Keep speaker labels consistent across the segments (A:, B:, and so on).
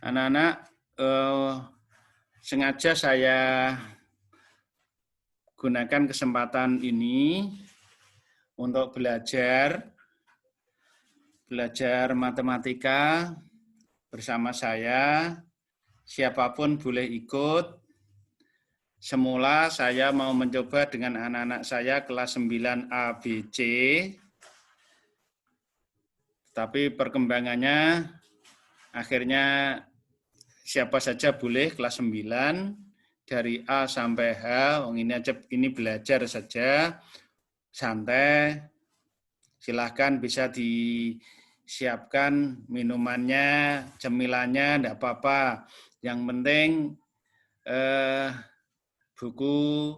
A: Anak-anak, sengaja saya gunakan kesempatan ini untuk belajar matematika bersama saya. Siapapun boleh ikut. Semula saya mau mencoba dengan anak-anak saya kelas 9 ABC, tapi perkembangannya akhirnya siapa saja boleh kelas 9 dari A sampai H. Ini belajar saja, santai. Silahkan bisa disiapkan minumannya, cemilannya, enggak apa-apa. Yang penting buku,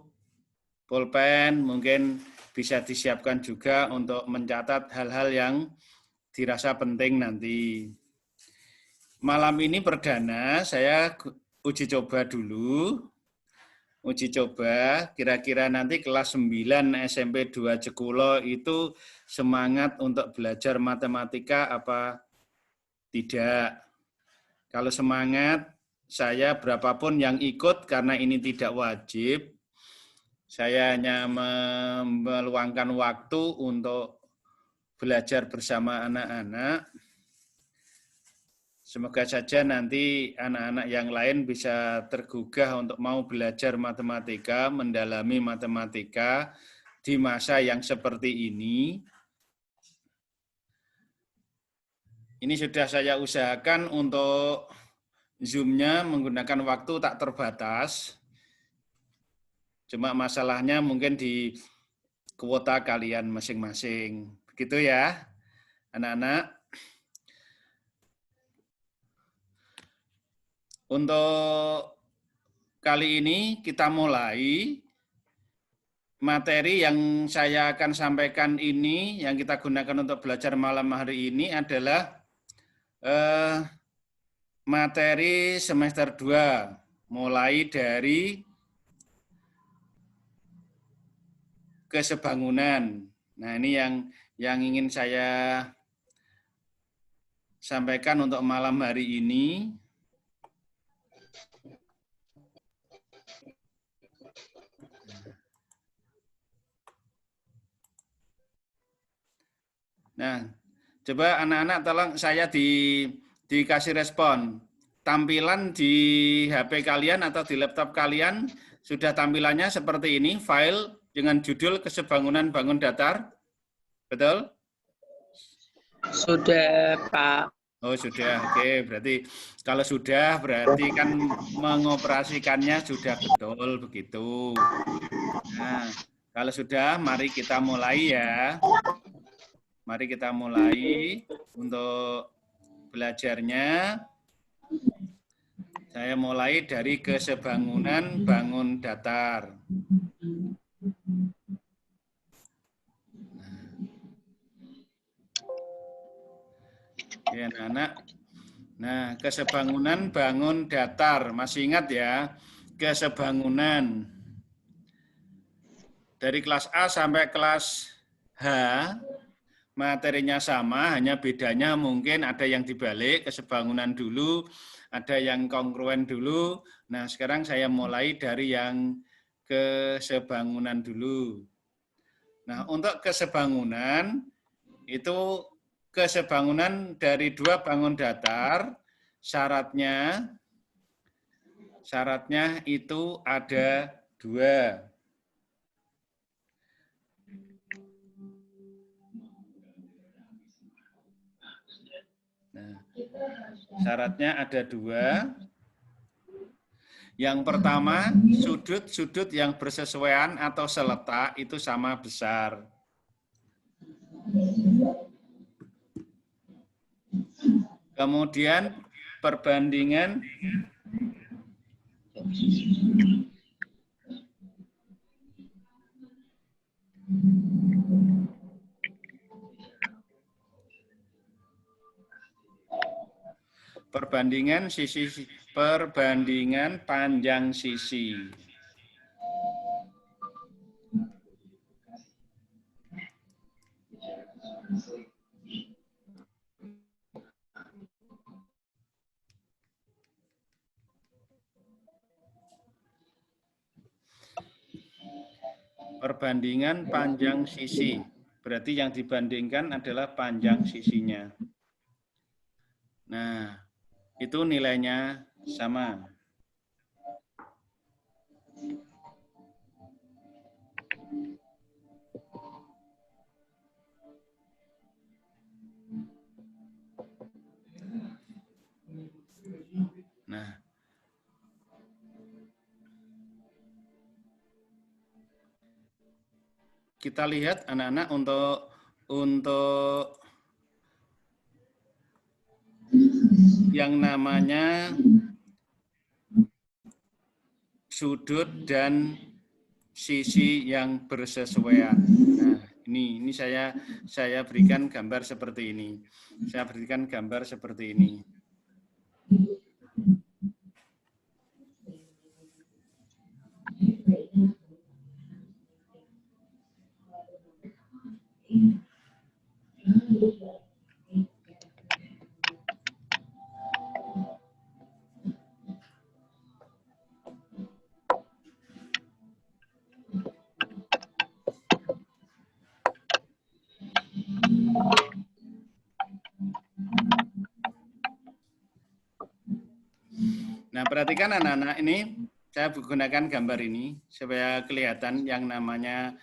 A: pulpen mungkin bisa disiapkan juga untuk mencatat hal-hal yang dirasa penting nanti. Malam ini perdana saya uji coba dulu. Uji coba, kira-kira nanti kelas 9 SMP 2 Jekulo itu semangat untuk belajar matematika apa tidak. Kalau semangat, saya berapapun yang ikut karena ini tidak wajib, saya hanya meluangkan waktu untuk belajar bersama anak-anak. Semoga saja nanti anak-anak yang lain bisa tergugah untuk mau belajar matematika, mendalami matematika di masa yang seperti ini. Ini sudah saya usahakan untuk Zoom-nya menggunakan waktu tak terbatas. Cuma masalahnya mungkin di kuota kalian masing-masing. Begitu ya, anak-anak. Untuk kali ini kita mulai materi yang saya akan sampaikan ini, yang kita gunakan untuk belajar malam hari ini adalah materi semester 2, mulai dari kesebangunan. Nah, ini yang ingin saya sampaikan untuk malam hari ini. Nah, coba anak-anak tolong saya dikasih respon. Tampilan di HP kalian atau di laptop kalian sudah tampilannya seperti ini, file dengan judul Kesebangunan Bangun Datar. Betul?
B: Sudah, Pak.
A: Oh, sudah. Oke, berarti kalau sudah berarti kan mengoperasikannya sudah betul begitu. Nah, kalau sudah mari kita mulai ya. Mari kita mulai untuk belajarnya. Saya mulai dari kesebangunan bangun datar. Ya, anak-anak. Nah, kesebangunan bangun datar. Masih ingat ya? Kesebangunan. Dari kelas A sampai kelas H, materinya sama, hanya bedanya mungkin ada yang dibalik, kesebangunan dulu, ada yang kongruen dulu. Nah, sekarang saya mulai dari yang kesebangunan dulu. Nah, untuk kesebangunan, itu kesebangunan dari 2 bangun datar, syaratnya itu ada 2. Nah, syaratnya ada 2. Yang pertama, sudut-sudut yang bersesuaian atau seletak itu sama besar. Kemudian perbandingan perbandingan panjang sisi. Perbandingan panjang sisi. Berarti yang dibandingkan adalah panjang sisinya. Nah, itu nilainya sama. Nah, kita lihat anak-anak untuk yang namanya sudut dan sisi yang bersesuaian. Nah, ini saya berikan gambar seperti ini. Saya berikan gambar seperti ini. Nah, perhatikan anak-anak, ini saya gunakan gambar ini supaya kelihatan yang namanya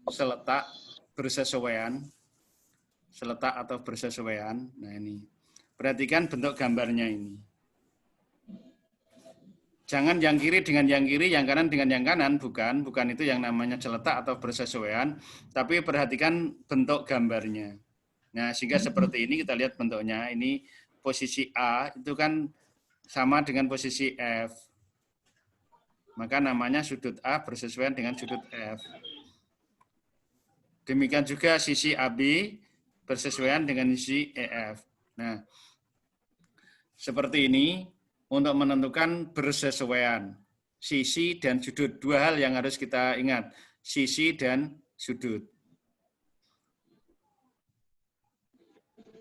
A: seletak bersesuaian. Seletak atau bersesuaian. Nah, ini. Perhatikan bentuk gambarnya ini. Jangan yang kiri dengan yang kiri, yang kanan dengan yang kanan, bukan itu yang namanya seletak atau bersesuaian, tapi perhatikan bentuk gambarnya. Nah, sehingga seperti ini kita lihat bentuknya, ini posisi A itu kan sama dengan posisi F. Maka namanya sudut A bersesuaian dengan sudut F. Demikian juga sisi AB bersesuaian dengan sisi EF. Nah, seperti ini untuk menentukan bersesuaian. Sisi dan sudut, dua hal yang harus kita ingat. Sisi dan sudut.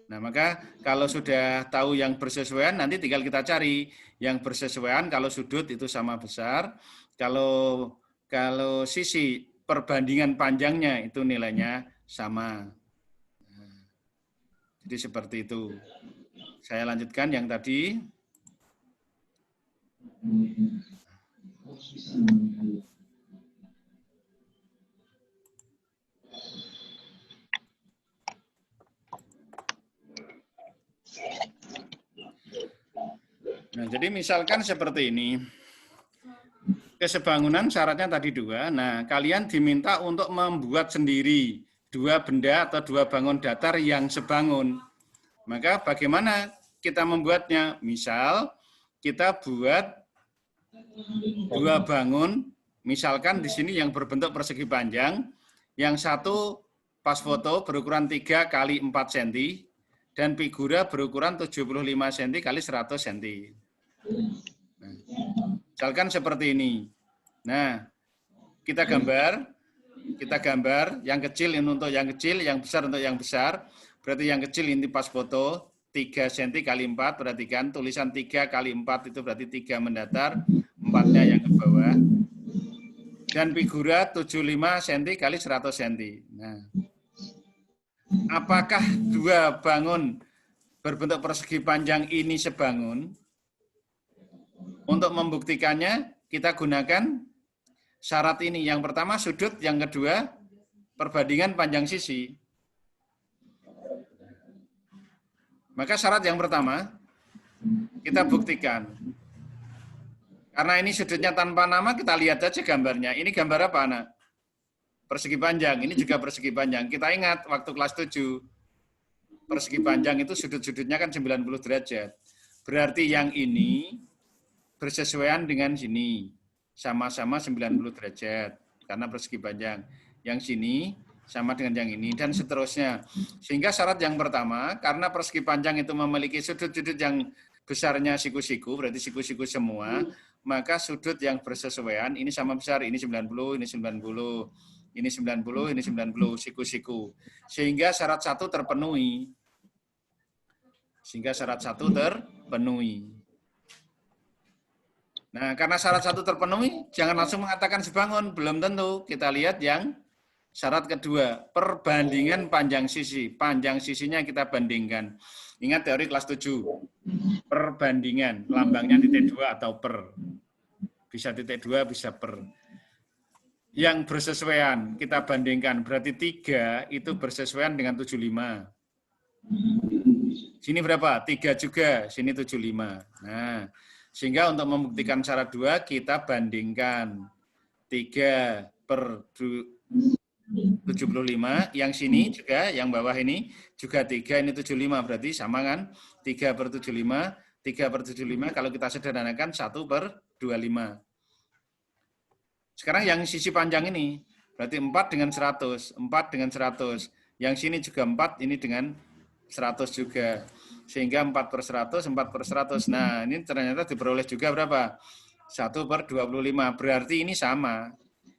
A: Nah, maka kalau sudah tahu yang bersesuaian, nanti tinggal kita cari yang bersesuaian. Kalau sudut itu sama besar, kalau sisi perbandingan panjangnya itu nilainya sama. Nah, jadi seperti itu. Saya lanjutkan yang tadi. Nah, jadi misalkan seperti ini. Kesebangunan syaratnya tadi dua. Nah, kalian diminta untuk membuat sendiri dua benda atau dua bangun datar yang sebangun. Maka bagaimana kita membuatnya? Misal, kita buat dua bangun, misalkan di sini yang berbentuk persegi panjang, yang satu pas foto berukuran 3 x 4 cm, dan figura berukuran 75 cm x 100 cm. Nah, misalkan seperti ini. Nah, kita gambar yang kecil ini untuk yang kecil, yang besar untuk yang besar. Berarti yang kecil ini pas foto 3 cm x 4, perhatikan tulisan 3 x 4 itu berarti 3 mendatar, 4-nya yang ke bawah. Dan figura 75 cm x 100 cm. Nah, apakah dua bangun berbentuk persegi panjang ini sebangun? Untuk membuktikannya, kita gunakan syarat ini. Yang pertama sudut, yang kedua perbandingan panjang sisi. Maka syarat yang pertama, kita buktikan. Karena ini sudutnya tanpa nama, kita lihat aja gambarnya. Ini gambar apa, anak? Persegi panjang. Ini juga persegi panjang. Kita ingat waktu kelas 7, persegi panjang itu sudut-sudutnya kan 90 derajat. Berarti yang ini bersesuaian dengan sini. Sama-sama 90 derajat. Karena persegi panjang. Yang sini sama dengan yang ini, dan seterusnya. Sehingga syarat yang pertama, karena persegi panjang itu memiliki sudut-sudut yang besarnya siku-siku, berarti siku-siku semua, maka sudut yang bersesuaian, ini sama besar, ini 90, ini 90, ini 90, ini 90, siku-siku. Sehingga syarat satu terpenuhi. Nah, karena syarat satu terpenuhi, jangan langsung mengatakan sebangun. Belum tentu. Kita lihat yang syarat kedua, perbandingan panjang sisi. Panjang sisinya kita bandingkan. Ingat teori kelas 7. Perbandingan, lambangnya titik 2 atau per. Bisa titik 2, bisa per. Yang bersesuaian, kita bandingkan. Berarti 3 itu bersesuaian dengan 75. Sini berapa? 3 juga, sini 75. Nah, sehingga untuk membuktikan syarat 2, kita bandingkan 3 per 75, yang sini juga, yang bawah ini juga 3, ini 75, berarti sama kan? 3 per 75, 3 per 75, kalau kita sederhanakan 1 per 25. Sekarang yang sisi panjang ini, berarti 4 dengan 100, 4 dengan 100. Yang sini juga 4, ini dengan 100 juga. Sehingga 4 per 100, 4 per 100. Nah, ini ternyata diperoleh juga berapa? 1 per 25. Berarti ini sama.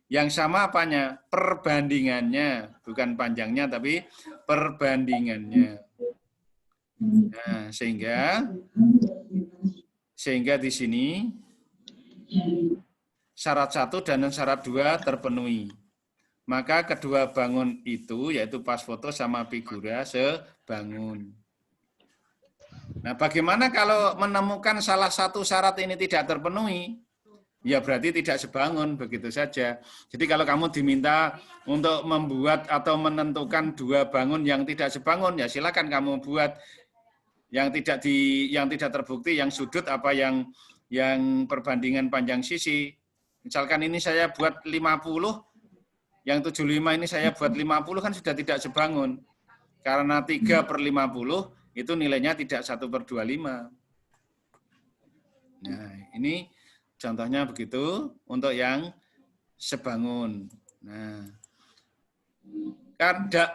A: Yang sama apanya? Perbandingannya. Bukan panjangnya, tapi perbandingannya. Nah, sehingga di sini syarat 1 dan syarat 2 terpenuhi. Maka kedua bangun itu, yaitu pas foto sama figura, sebangun. Nah, bagaimana kalau menemukan salah satu syarat ini tidak terpenuhi? Ya berarti tidak sebangun, begitu saja. Jadi kalau kamu diminta untuk membuat atau menentukan 2 bangun yang tidak sebangun, ya silakan kamu buat. Yang tidak terbukti, yang sudut apa yang perbandingan panjang sisi. Misalkan ini saya buat 50, yang 75 ini saya buat 50 kan sudah tidak sebangun. Karena 3 per 50 itu nilainya tidak 1 per 25. Nah, ini contohnya begitu untuk yang sebangun. Nah,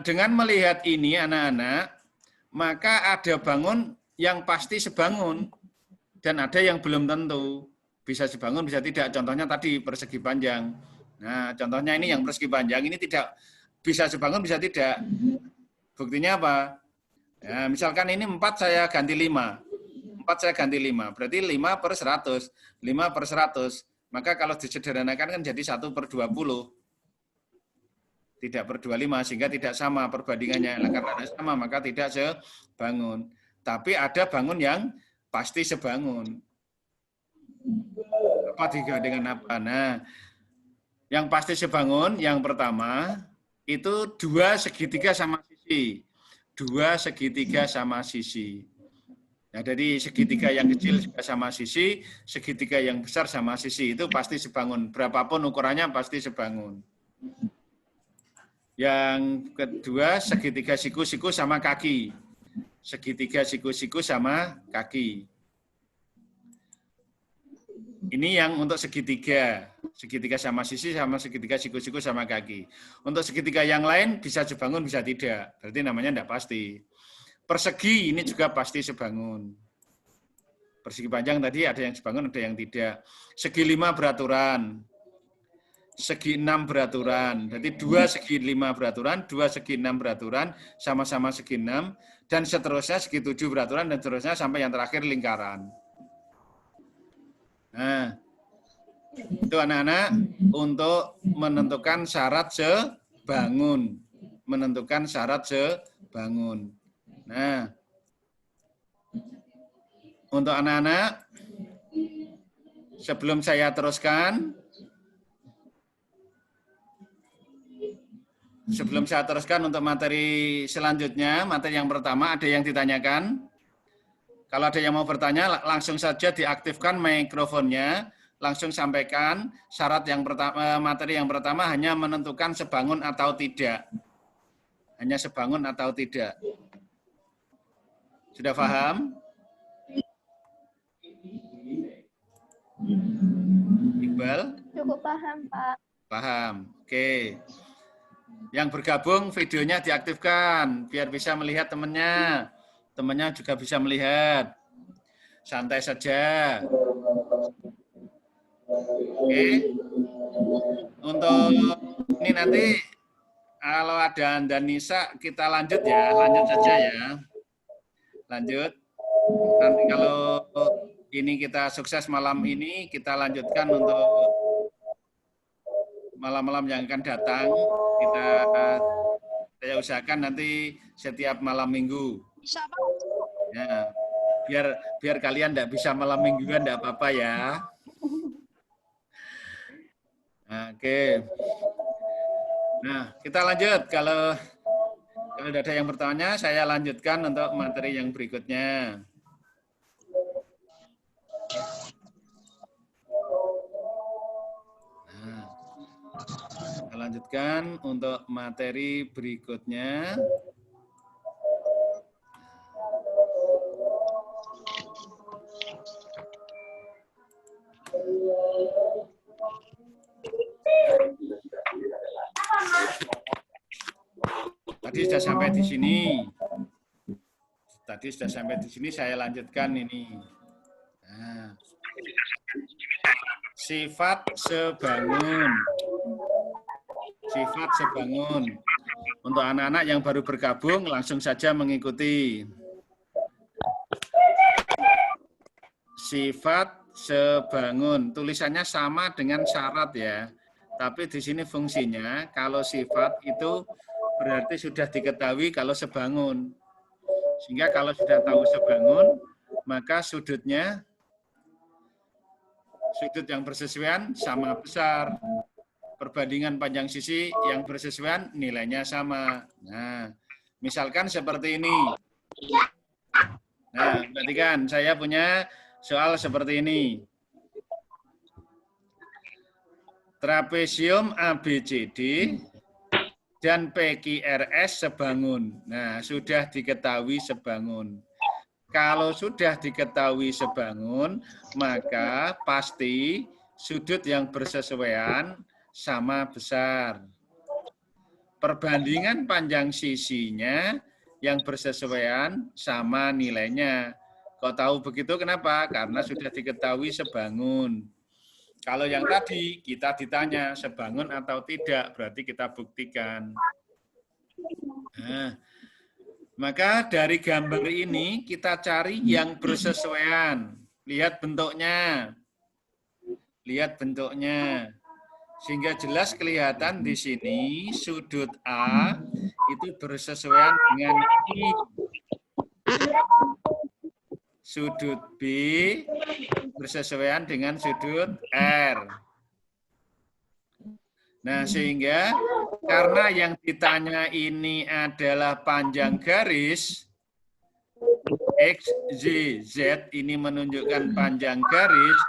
A: dengan melihat ini anak-anak, maka ada bangun yang pasti sebangun dan ada yang belum tentu. Bisa sebangun, bisa tidak. Contohnya tadi persegi panjang. Nah, contohnya ini yang persegi panjang ini tidak bisa sebangun, bisa tidak. Buktinya apa? Ya, misalkan ini 4 saya ganti 5. 4 saya ganti 5. Berarti 5 per 100. 5 per 100. Maka kalau disederhanakan kan jadi 1 per 20. Tidak per 25, sehingga tidak sama perbandingannya. Karena tidak sama, maka tidak sebangun. Tapi ada bangun yang pasti sebangun. Apa dengan apa? Nah, yang pasti sebangun, yang pertama, itu 2 segitiga sama sisi. 2 segitiga sama sisi. Nah, dari segitiga yang kecil juga sama sisi, segitiga yang besar sama sisi. Itu pasti sebangun. Berapapun ukurannya pasti sebangun. Yang kedua, segitiga siku-siku sama kaki. Segitiga siku-siku sama kaki. Ini yang untuk segitiga. Segitiga sama sisi, sama segitiga siku-siku sama kaki. Untuk segitiga yang lain bisa sebangun, bisa tidak. Berarti namanya tidak pasti. Persegi ini juga pasti sebangun. Persegi panjang tadi ada yang sebangun, ada yang tidak. Segi 5 beraturan. Segi 6 beraturan. Jadi 2 segi 5 beraturan, 2 segi 6 beraturan, sama-sama segi 6, dan seterusnya segi 7 beraturan, dan seterusnya sampai yang terakhir lingkaran. Nah, itu anak-anak untuk menentukan syarat sebangun. Menentukan syarat sebangun. Nah, untuk anak-anak, sebelum saya teruskan, untuk materi selanjutnya, materi yang pertama, ada yang ditanyakan? Kalau ada yang mau bertanya, langsung saja diaktifkan mikrofonnya, langsung sampaikan. Syarat yang pertama, materi yang pertama hanya menentukan sebangun atau tidak. Hanya sebangun atau tidak. Sudah paham? Iqbal?
B: Cukup paham, Pak.
A: Paham. Oke. Yang bergabung videonya diaktifkan biar bisa melihat temannya. Temannya juga bisa melihat. Santai saja. Oke. Untuk ini nanti kalau ada Anda Nisa kita lanjut ya, lanjut saja ya. Lanjut. Nanti kalau ini kita sukses malam ini, kita lanjutkan untuk malam-malam yang akan datang. Saya usahakan nanti setiap malam minggu.
B: Bisa, Pak.
A: Ya, biar kalian tidak bisa malam mingguan, tidak apa-apa ya. Oke. Nah, kita lanjut. Kalau tidak ada yang bertanya, saya lanjutkan untuk materi yang berikutnya. Nah, kita lanjutkan untuk materi berikutnya. Tadi sudah sampai di sini. Saya lanjutkan ini. Nah, sifat sebangun. Sifat sebangun. Untuk anak-anak yang baru bergabung, langsung saja mengikuti. Sifat sebangun. Tulisannya sama dengan syarat ya. Tapi di sini fungsinya, kalau sifat itu berarti sudah diketahui kalau sebangun. Sehingga kalau sudah tahu sebangun, maka sudut yang bersesuaian sama besar. Perbandingan panjang sisi yang bersesuaian nilainya sama. Nah, misalkan seperti ini. Nah, perhatikan, saya punya soal seperti ini. Trapesium ABCD dan PQRS sebangun. Nah, sudah diketahui sebangun. Kalau sudah diketahui sebangun, maka pasti sudut yang bersesuaian sama besar. Perbandingan panjang sisinya yang bersesuaian sama nilainya. Kok tahu begitu kenapa? Karena sudah diketahui sebangun. Kalau yang tadi kita ditanya sebangun atau tidak, berarti kita buktikan. Nah, maka dari gambar ini kita cari yang bersesuaian. Lihat bentuknya. Lihat bentuknya. Sehingga jelas kelihatan di sini sudut A itu bersesuaian dengan I. Sudut B bersesuaian dengan sudut R. Nah, sehingga karena yang ditanya ini adalah panjang garis, X, Y, Z ini menunjukkan panjang garis,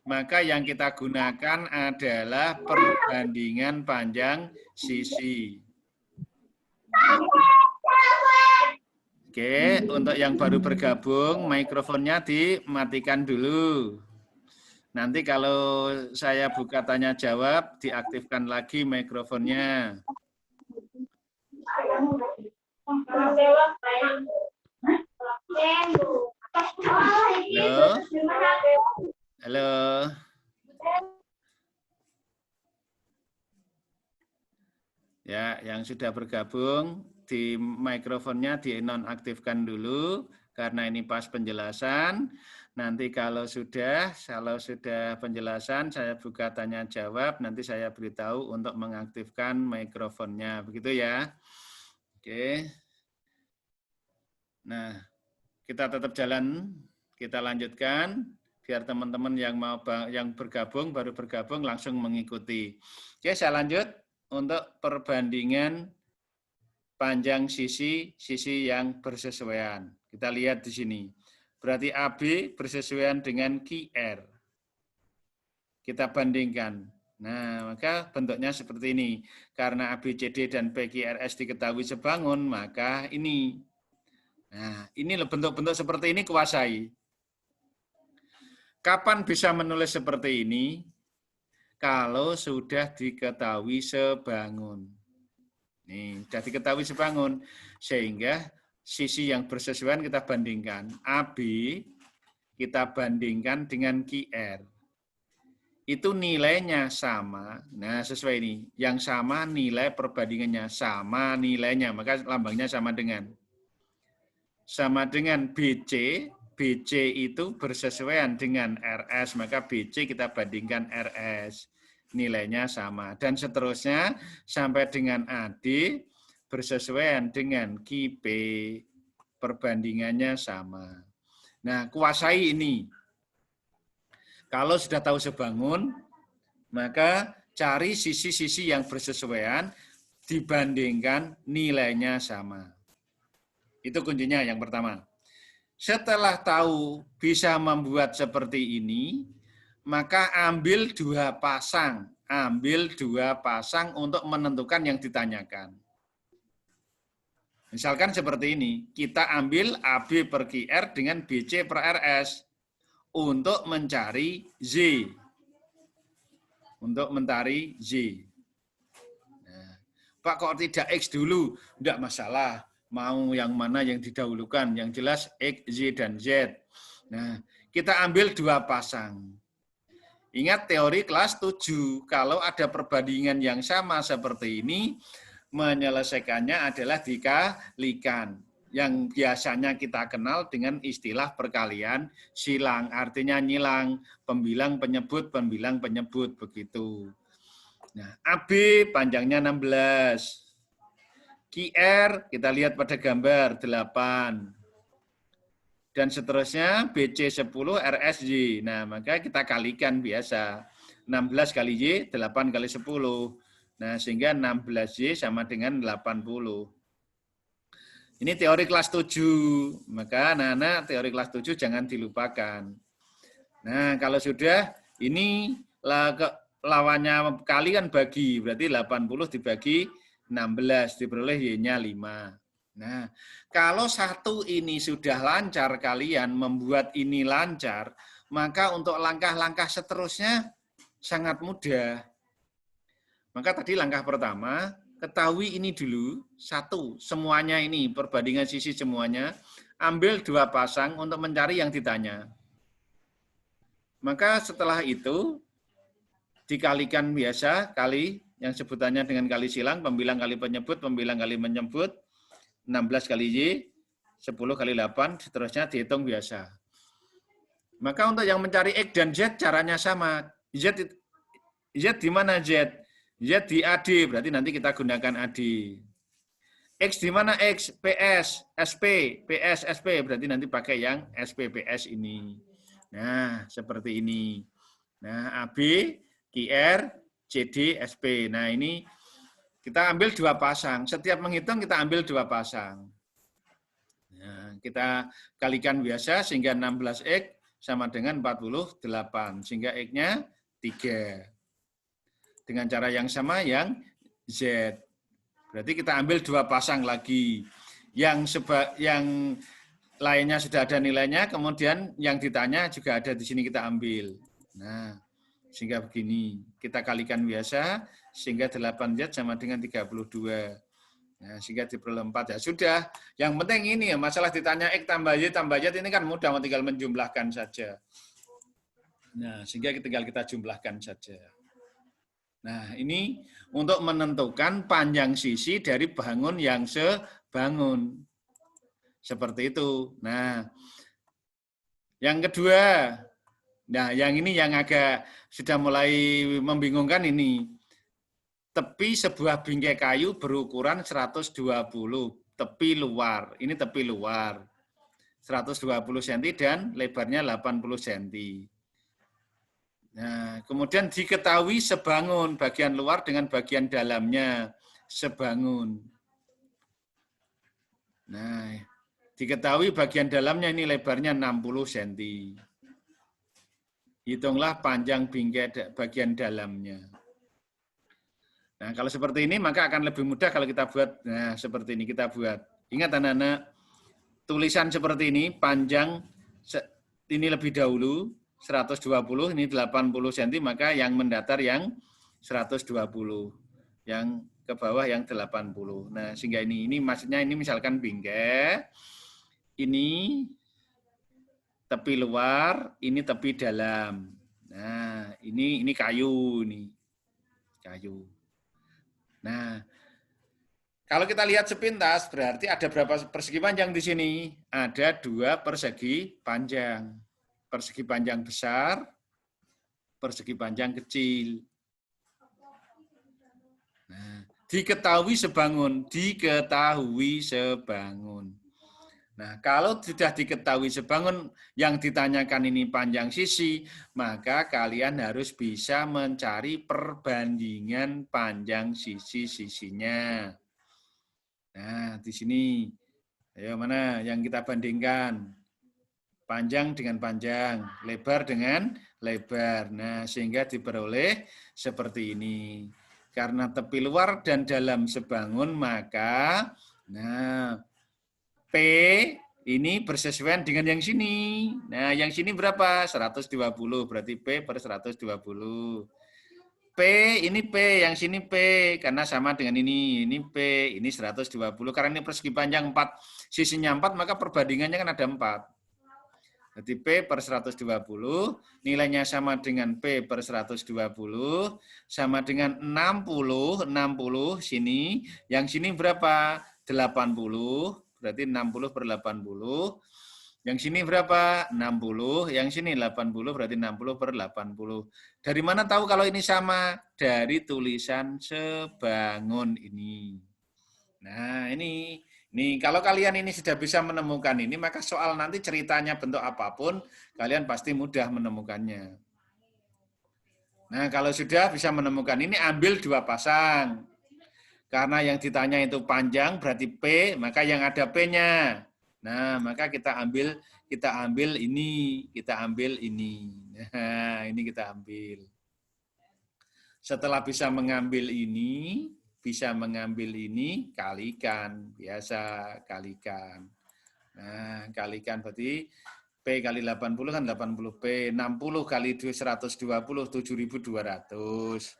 A: maka yang kita gunakan adalah perbandingan panjang sisi. Oke, untuk yang baru bergabung, mikrofonnya dimatikan dulu. Nanti kalau saya buka tanya jawab, diaktifkan lagi mikrofonnya. Halo? Halo? Ya, yang sudah bergabung, di mikrofonnya dinonaktifkan dulu, karena ini pas penjelasan. Nanti kalau sudah penjelasan, saya buka tanya jawab, nanti saya beritahu untuk mengaktifkan mikrofonnya, begitu ya. Oke. Nah, kita tetap jalan, kita lanjutkan, biar teman-teman yang bergabung, baru bergabung langsung mengikuti. Oke, saya lanjut untuk perbandingan panjang sisi yang bersesuaian. Kita lihat di sini. Berarti AB bersesuaian dengan QR. Kita bandingkan. Nah, maka bentuknya seperti ini. Karena ABCD dan PQRS diketahui sebangun, maka ini. Nah, ini bentuk-bentuk seperti ini kuasai. Kapan bisa menulis seperti ini? Kalau sudah diketahui sebangun. Nih, sudah diketahui sebangun. Sehingga sisi yang bersesuaian kita bandingkan. AB kita bandingkan dengan QR. Itu nilainya sama. Nah, sesuai ini. Yang sama nilai perbandingannya. Sama nilainya. Maka lambangnya sama dengan BC. BC itu bersesuaian dengan RS, maka BC kita bandingkan RS. Nilainya sama. Dan seterusnya sampai dengan AD bersesuaian dengan QP, perbandingannya sama. Nah, kuasai ini. Kalau sudah tahu sebangun, maka cari sisi-sisi yang bersesuaian dibandingkan nilainya sama. Itu kuncinya yang pertama. Setelah tahu bisa membuat seperti ini, maka ambil dua pasang. Ambil dua pasang untuk menentukan yang ditanyakan. Misalkan seperti ini, kita ambil AB per QR dengan BC per RS untuk mencari Z. Untuk mencari Z. Nah, Pak kok tidak X dulu? Tidak masalah. Mau yang mana yang didahulukan. Yang jelas X, Z, dan Z. Nah, kita ambil dua pasang. Ingat teori kelas 7. Kalau ada perbandingan yang sama seperti ini, menyelesaikannya adalah dikalikan. Yang biasanya kita kenal dengan istilah perkalian silang. Artinya nyilang, pembilang penyebut, pembilang penyebut. Begitu. Nah, AB panjangnya 16. QR kita lihat pada gambar 8. Dan seterusnya BC 10, RSJ. Nah, maka kita kalikan biasa. 16 kali Y, 8 kali 10. Nah, sehingga 16Y sama dengan 80. Ini teori kelas 7. Maka anak-anak teori kelas 7 jangan dilupakan. Nah, kalau sudah, ini lawannya kali kan bagi. Berarti 80 dibagi 16, diperoleh Y-nya 5. Nah, kalau satu ini sudah lancar kalian membuat ini lancar, maka untuk langkah-langkah seterusnya sangat mudah. Maka tadi langkah pertama, ketahui ini dulu, satu, semuanya ini, perbandingan sisi semuanya, ambil dua pasang untuk mencari yang ditanya. Maka setelah itu, dikalikan biasa, kali, yang sebutannya dengan kali silang, pembilang kali penyebut, pembilang kali menyebut, 16 kali Y, 10 kali 8, seterusnya dihitung biasa. Maka untuk yang mencari X dan Z caranya sama. Z di mana Z? Z di AD, berarti nanti kita gunakan AD. X di mana X? PS, SP, PS, SP, berarti nanti pakai yang SPPS ini. Nah, seperti ini. Nah, AB, QR, CD, SP. Nah, ini kita ambil dua pasang. Setiap menghitung kita ambil dua pasang. Nah, kita kalikan biasa sehingga 16X sama dengan 48. Sehingga X-nya 3. Dengan cara yang sama yang Z. Berarti kita ambil dua pasang lagi. Yang lainnya sudah ada nilainya, kemudian yang ditanya juga ada di sini kita ambil. Nah, sehingga begini. Kita kalikan biasa, sehingga 8Z sama dengan 32. Nah, sehingga diperoleh 4. Ya sudah, yang penting ini ya, masalah ditanya X tambah Y ini kan mudah, tinggal menjumlahkan saja. Nah, sehingga tinggal kita jumlahkan saja. Nah, ini untuk menentukan panjang sisi dari bangun yang sebangun. Seperti itu. Nah, yang kedua, nah yang ini yang agak sudah mulai membingungkan ini. Tepi sebuah bingkai kayu berukuran 120, tepi luar. Ini tepi luar. 120 cm dan lebarnya 80 cm. Nah, kemudian diketahui sebangun bagian luar dengan bagian dalamnya sebangun. Nah, diketahui bagian dalamnya ini lebarnya 60 cm. Hitunglah panjang bingkai bagian dalamnya. Nah, kalau seperti ini maka akan lebih mudah kalau kita buat. Nah, seperti ini kita buat. Ingat anak-anak, tulisan seperti ini panjang ini lebih dahulu 120, ini 80 cm, maka yang mendatar yang 120. Yang ke bawah yang 80. Nah, sehingga ini maksudnya ini misalkan bingkai, ini tepi luar, ini tepi dalam. Nah, ini kayu nih. Kayu. Nah, Kalau kita lihat sepintas, berarti ada berapa persegi panjang di sini? Ada 2 persegi panjang. Persegi panjang besar, persegi panjang kecil. Nah, diketahui sebangun, diketahui sebangun. Nah, kalau sudah diketahui sebangun, yang ditanyakan ini panjang sisi, maka kalian harus bisa mencari perbandingan panjang sisi-sisinya. Nah, di sini, ayo mana yang kita bandingkan? Panjang dengan panjang, lebar dengan lebar. Nah, sehingga diperoleh seperti ini. Karena tepi luar dan dalam sebangun, maka nah P ini bersesuaian dengan yang sini. Nah, yang sini berapa? 120, berarti P per 120. P, ini P, yang sini P, karena sama dengan ini P, ini 120. Karena ini persegi panjang 4, sisinya 4, maka perbandingannya kan ada 4. Jadi P per 120, nilainya sama dengan P per 120, sama dengan 60 sini, yang sini berapa? 80, berarti 60 per 80. Yang sini berapa? 60, yang sini 80, berarti 60 per 80. Dari mana tahu kalau ini sama? Dari tulisan sebangun ini. Nah, ini kalau kalian ini sudah bisa menemukan ini, maka soal nanti ceritanya bentuk apapun, kalian pasti mudah menemukannya. Nah, kalau sudah bisa menemukan ini, ambil 2 pasang. Karena yang ditanya itu panjang, berarti P, maka yang ada P-nya. Nah, maka kita ambil ini, Nah, ini kita ambil. Setelah bisa mengambil ini, kalikan, biasa kalikan. Nah, kalikan berarti P kali 80 kan 80P, 60 kali 120, 7.200.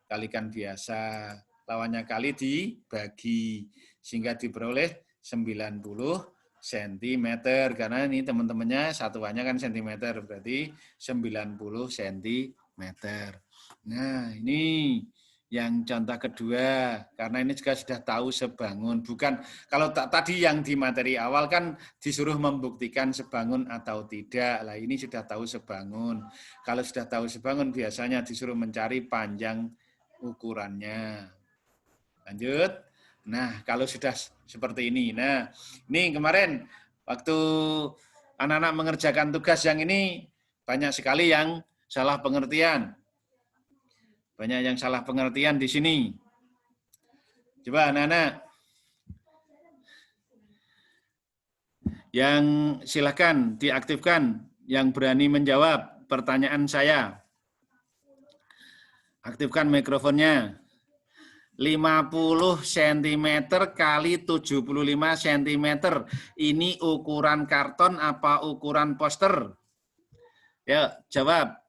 A: Kalikan biasa, lawannya kali dibagi, sehingga diperoleh 90 cm. Karena ini teman-temannya satuannya kan cm, berarti 90 cm. Nah, ini yang contoh kedua, karena ini juga sudah tahu sebangun. Bukan, kalau tadi yang di materi awal kan disuruh membuktikan sebangun atau tidak. Lah ini sudah tahu sebangun. Kalau sudah tahu sebangun, biasanya disuruh mencari panjang ukurannya. Lanjut. Nah, kalau sudah seperti ini. Nah, ini kemarin waktu anak-anak mengerjakan tugas yang ini, banyak sekali yang salah pengertian. Banyak yang salah pengertian di sini. Coba anak-anak. Yang silakan diaktifkan, yang berani menjawab pertanyaan saya. Aktifkan mikrofonnya. 50 cm kali 75 cm. Ini ukuran karton apa ukuran poster? Ya, jawab.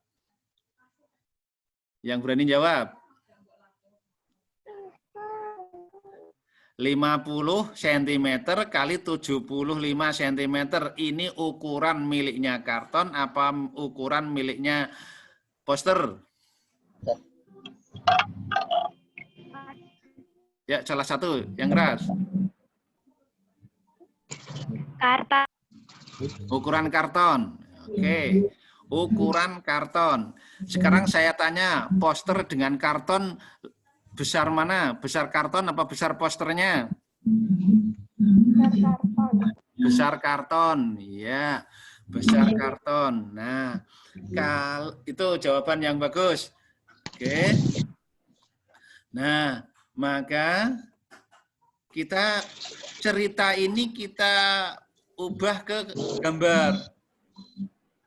A: Yang berani jawab. 50 cm kali 75 cm. Ini ukuran miliknya karton apa ukuran miliknya poster? Ya, salah satu yang keras.
B: Karton.
A: Ukuran karton. Oke. Ukuran karton. Sekarang saya tanya, poster dengan karton besar mana? Besar karton apa besar posternya? Besar karton. Iya, besar karton. Nah, itu jawaban yang bagus. Oke. Nah, maka kita cerita ini kita ubah ke gambar.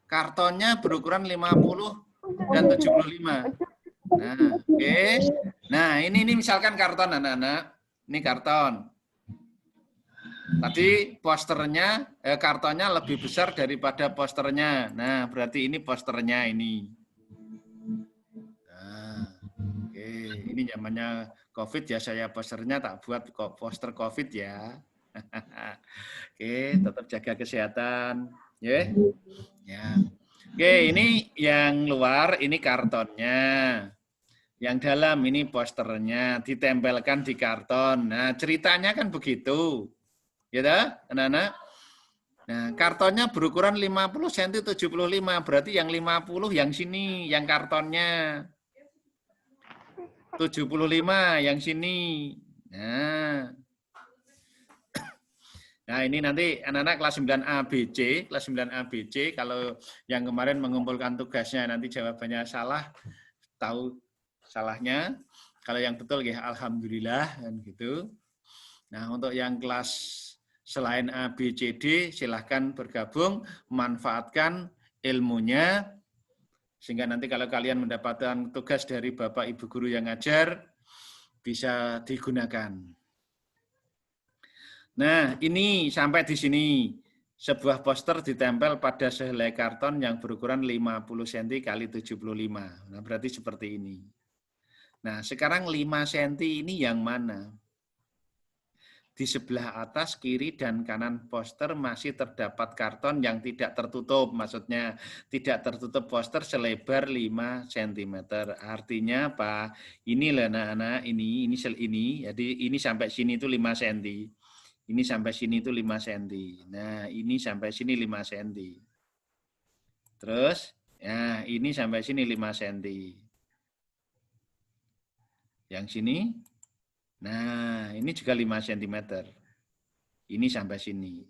A: Kartonnya berukuran 50 dan 75. Nah, oke. Nah, ini misalkan karton anak-anak. Ini karton. Tadi posternya, kartonnya lebih besar daripada posternya. Nah, berarti ini posternya ini. Nah, oke. Ini zamannya COVID ya, saya posternya tak buat poster COVID ya. Oke, tetap jaga kesehatan. Ya. Ya. Oke, ini yang luar, ini kartonnya. Yang dalam ini posternya ditempelkan di karton. Nah, ceritanya kan begitu. Ya toh, anak-anak? Nah, kartonnya berukuran 50 cm 75, berarti yang 50 yang sini, yang kartonnya. 75 yang sini. Nah. Nah, ini nanti anak-anak kelas 9 ABC, kelas 9 ABC kalau yang kemarin mengumpulkan tugasnya nanti jawabannya salah, tahu salahnya. Kalau yang betul ya alhamdulillah kan gitu. Nah, untuk yang kelas selain A, B, C, D silahkan bergabung, manfaatkan ilmunya sehingga nanti kalau kalian mendapatkan tugas dari Bapak Ibu guru yang ngajar bisa digunakan. Nah, ini sampai di sini. Sebuah poster ditempel pada sehelai karton yang berukuran 50 cm kali 75. Nah, berarti seperti ini. Nah, sekarang 5 cm ini yang mana? Di sebelah atas, kiri, dan kanan poster masih terdapat karton yang tidak tertutup. Maksudnya, tidak tertutup poster selebar 5 cm. Artinya apa? Ini lah anak-anak, ini. Jadi ini sampai sini itu 5 cm. Ini sampai sini itu 5 cm. Nah, ini sampai sini 5 cm. Terus, ya ini sampai sini 5 cm. Yang sini, nah ini juga 5 cm. Ini sampai sini.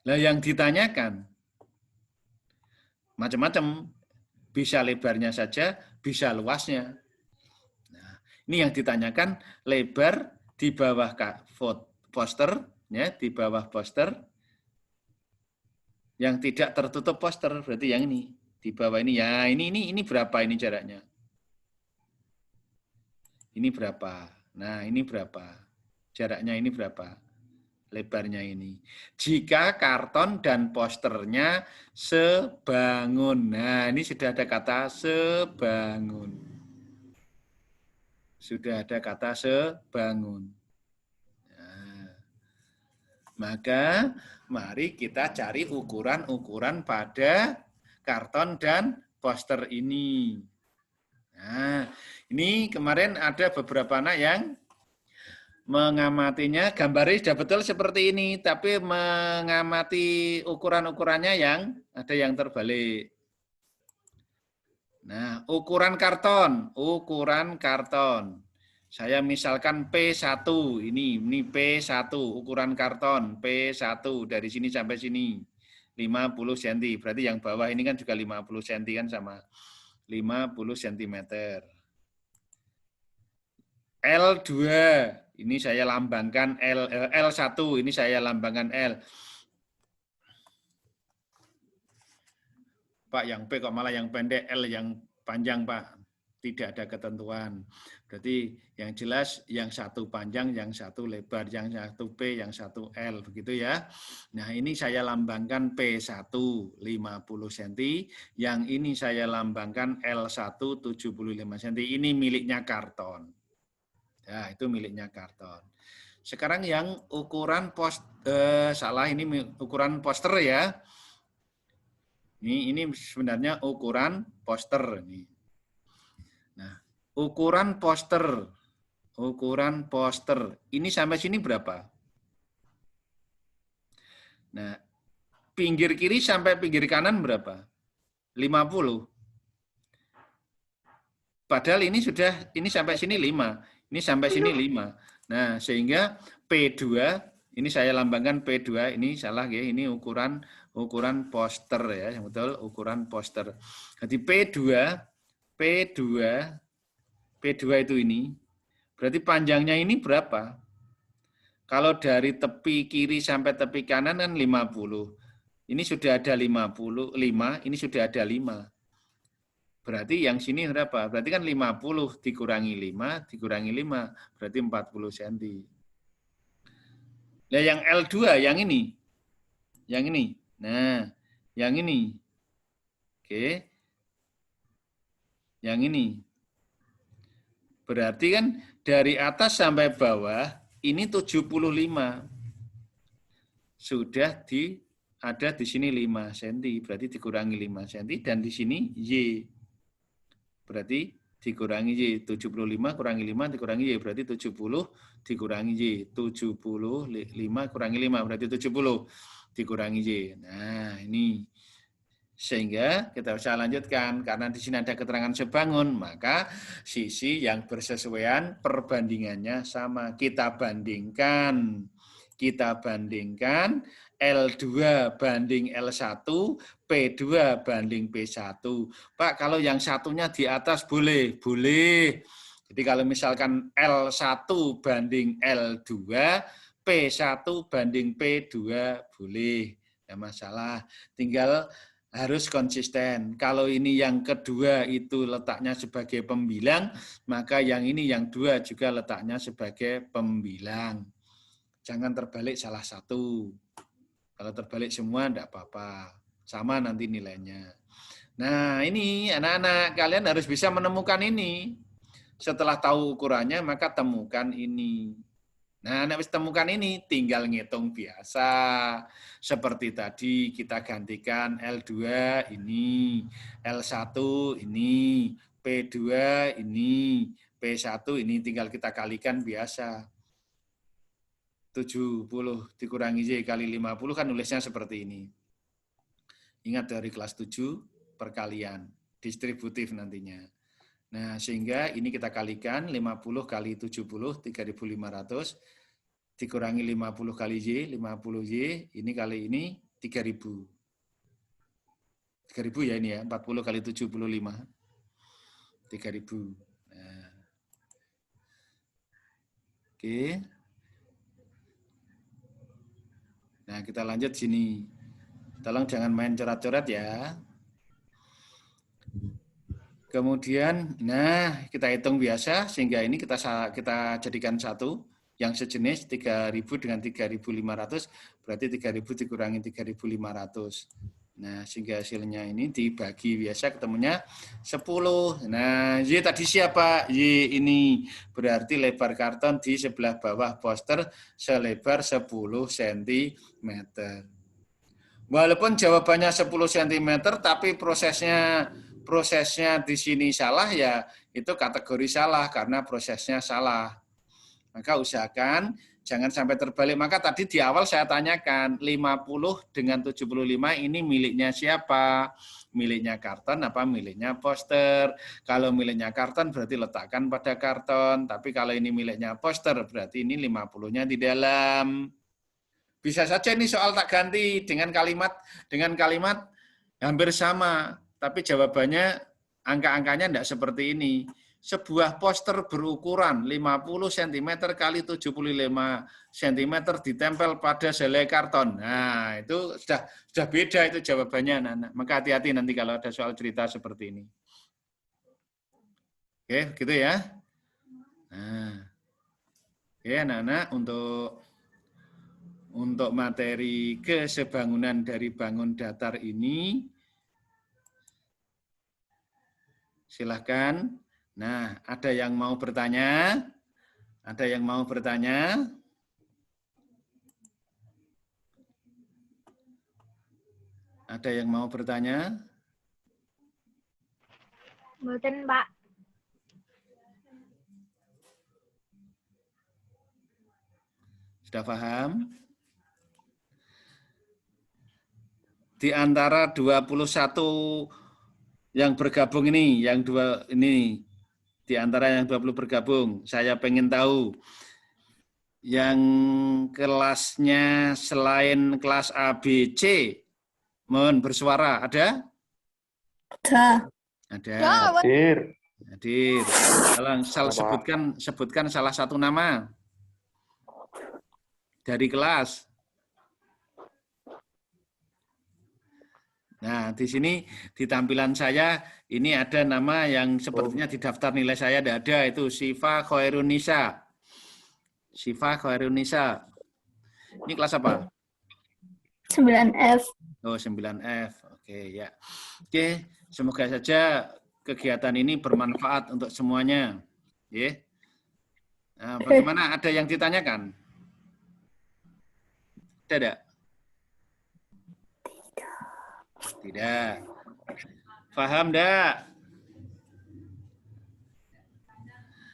A: Nah, yang ditanyakan, macam-macam. Bisa lebarnya saja, bisa luasnya. Nah, ini yang ditanyakan lebar di bawah poster, ya, di bawah poster yang tidak tertutup poster, berarti yang ini di bawah ini ya, ini berapa ini jaraknya? Ini berapa? Nah, ini berapa? Jaraknya ini berapa? Lebarnya ini. Jika karton dan posternya sebangun. Nah, ini sudah ada kata sebangun. Sudah ada kata sebangun. Nah, maka mari kita cari ukuran-ukuran pada karton dan poster ini. Nah, ini kemarin ada beberapa anak yang mengamatinya, gambarnya sudah betul seperti ini, tapi mengamati ukuran-ukurannya yang ada yang terbalik. Nah, ukuran karton. Saya misalkan P1, ini P1, ukuran karton, P1, dari sini sampai sini, 50 cm. Berarti yang bawah ini kan juga 50 cm kan sama, 50 cm. L2, ini saya lambangkan L1, ini saya lambangkan L. Pak, yang P kok malah yang pendek, L yang panjang, Pak. Tidak ada ketentuan. Berarti yang jelas yang satu panjang, yang satu lebar, yang satu P, yang satu L, begitu ya. Nah, ini saya lambangkan P1 50 cm, yang ini saya lambangkan L1 75 cm. Ini miliknya karton. Ya, itu miliknya karton. Sekarang yang ukuran ini ukuran poster ya. Ini sebenarnya ukuran poster ini. Nah, ukuran poster ini sampai sini berapa? Nah, pinggir kiri sampai pinggir kanan berapa? 50. Padahal ini sampai sini 5. Ini sampai sini 5. Nah, sehingga P2, ini saya lambangkan P2, ini salah ya, ini ukuran poster ya, yang betul ukuran poster. Jadi P2 itu ini, berarti panjangnya ini berapa? Kalau dari tepi kiri sampai tepi kanan kan 50. Ini sudah ada 55, ini sudah ada 5. Berarti yang sini berapa? Berarti kan 50 dikurangi 5, berarti 40 cm. Nah, yang L2, yang ini. Nah, yang ini. Oke. Yang ini. Berarti kan dari atas sampai bawah, ini 75. Sudah ada di sini 5 cm, berarti dikurangi 5 cm, dan di sini Y. Berarti dikurangi Y. 75 kurangi 5 dikurangi Y. Berarti 70 dikurangi Y. 75 kurangi 5 berarti 70 dikurangi Y. Nah, ini. Sehingga kita bisa lanjutkan. Karena di sini ada keterangan sebangun, maka sisi yang bersesuaian perbandingannya sama. Kita bandingkan L2 banding L1, P2 banding P1. Pak, kalau yang satunya di atas boleh? Boleh. Jadi kalau misalkan L1 banding L2, P1 banding P2 boleh. Tidak masalah. Tinggal harus konsisten. Kalau ini yang kedua itu letaknya sebagai pembilang, maka yang ini yang dua juga letaknya sebagai pembilang. Jangan terbalik salah satu. Kalau terbalik semua tidak apa-apa. Sama nanti nilainya. Nah, ini anak-anak, kalian harus bisa menemukan ini. Setelah tahu ukurannya, maka temukan ini. Nah, nek wis temukan ini, tinggal ngitung biasa. Seperti tadi kita gantikan L2 ini, L1 ini, P2 ini, P1 ini, tinggal kita kalikan biasa. 70 dikurangi Y kali 50 kan nulisnya seperti ini. Ingat dari kelas 7, perkalian, distributif nantinya. Nah, sehingga ini kita kalikan 50 kali 70, 3.500, dikurangi 50 kali Y, 50Y, ini kali ini 3.000. 3.000 ya ini ya, 40 kali 75. 3.000. Nah. Oke. Nah, kita lanjut sini. Tolong jangan main coret-coret ya. Kemudian, nah kita hitung biasa sehingga ini kita jadikan satu yang sejenis 3.000 dengan 3.500 berarti 3.000 dikurangi 3.500. Nah, sehingga hasilnya ini dibagi biasa ketemunya 10. Nah, Y tadi siapa? Y ini berarti lebar karton di sebelah bawah poster selebar 10 cm. Walaupun jawabannya 10 cm tapi prosesnya di sini salah, ya itu kategori salah karena prosesnya salah. Maka usahakan jangan sampai terbalik. Maka tadi di awal saya tanyakan 50 dengan 75 ini miliknya siapa? Miliknya karton apa miliknya poster? Kalau miliknya karton berarti letakkan pada karton, tapi kalau ini miliknya poster berarti ini 50-nya di dalam. Bisa saja ini soal tak ganti dengan kalimat hampir sama, tapi jawabannya angka-angkanya tidak seperti ini. Sebuah poster berukuran 50 cm kali 75 cm ditempel pada selai karton. Nah, itu sudah beda itu jawabannya, anak-anak. Maka hati-hati nanti kalau ada soal cerita seperti ini. Oke, gitu ya. Nah, oke anak-anak, untuk materi kesebangunan dari bangun datar ini, silahkan. Nah, ada yang mau bertanya? Ada yang mau bertanya? Ada yang mau bertanya?
B: Mboten, Pak.
A: Sudah paham? Di antara 21 yang bergabung ini, yang dua ini, di antara yang 20 bergabung, saya pengen tahu yang kelasnya selain kelas A, B, C, mohon bersuara, ada?
C: Ada.
A: Ada.
D: Hadir.
A: Hadir. Tolong sebutkan salah satu nama dari kelas. Nah, di sini di tampilan saya ini ada nama yang sepertinya di daftar nilai saya tidak ada, itu Siva Khairunisa. Siva Khairunisa. Ini kelas apa?
C: 9F.
A: Oh, 9F. Oke, ya. Oke, semoga saja kegiatan ini bermanfaat untuk semuanya. Ya. Nah, bagaimana, ada yang ditanyakan? Tidak? Tidak. Paham enggak?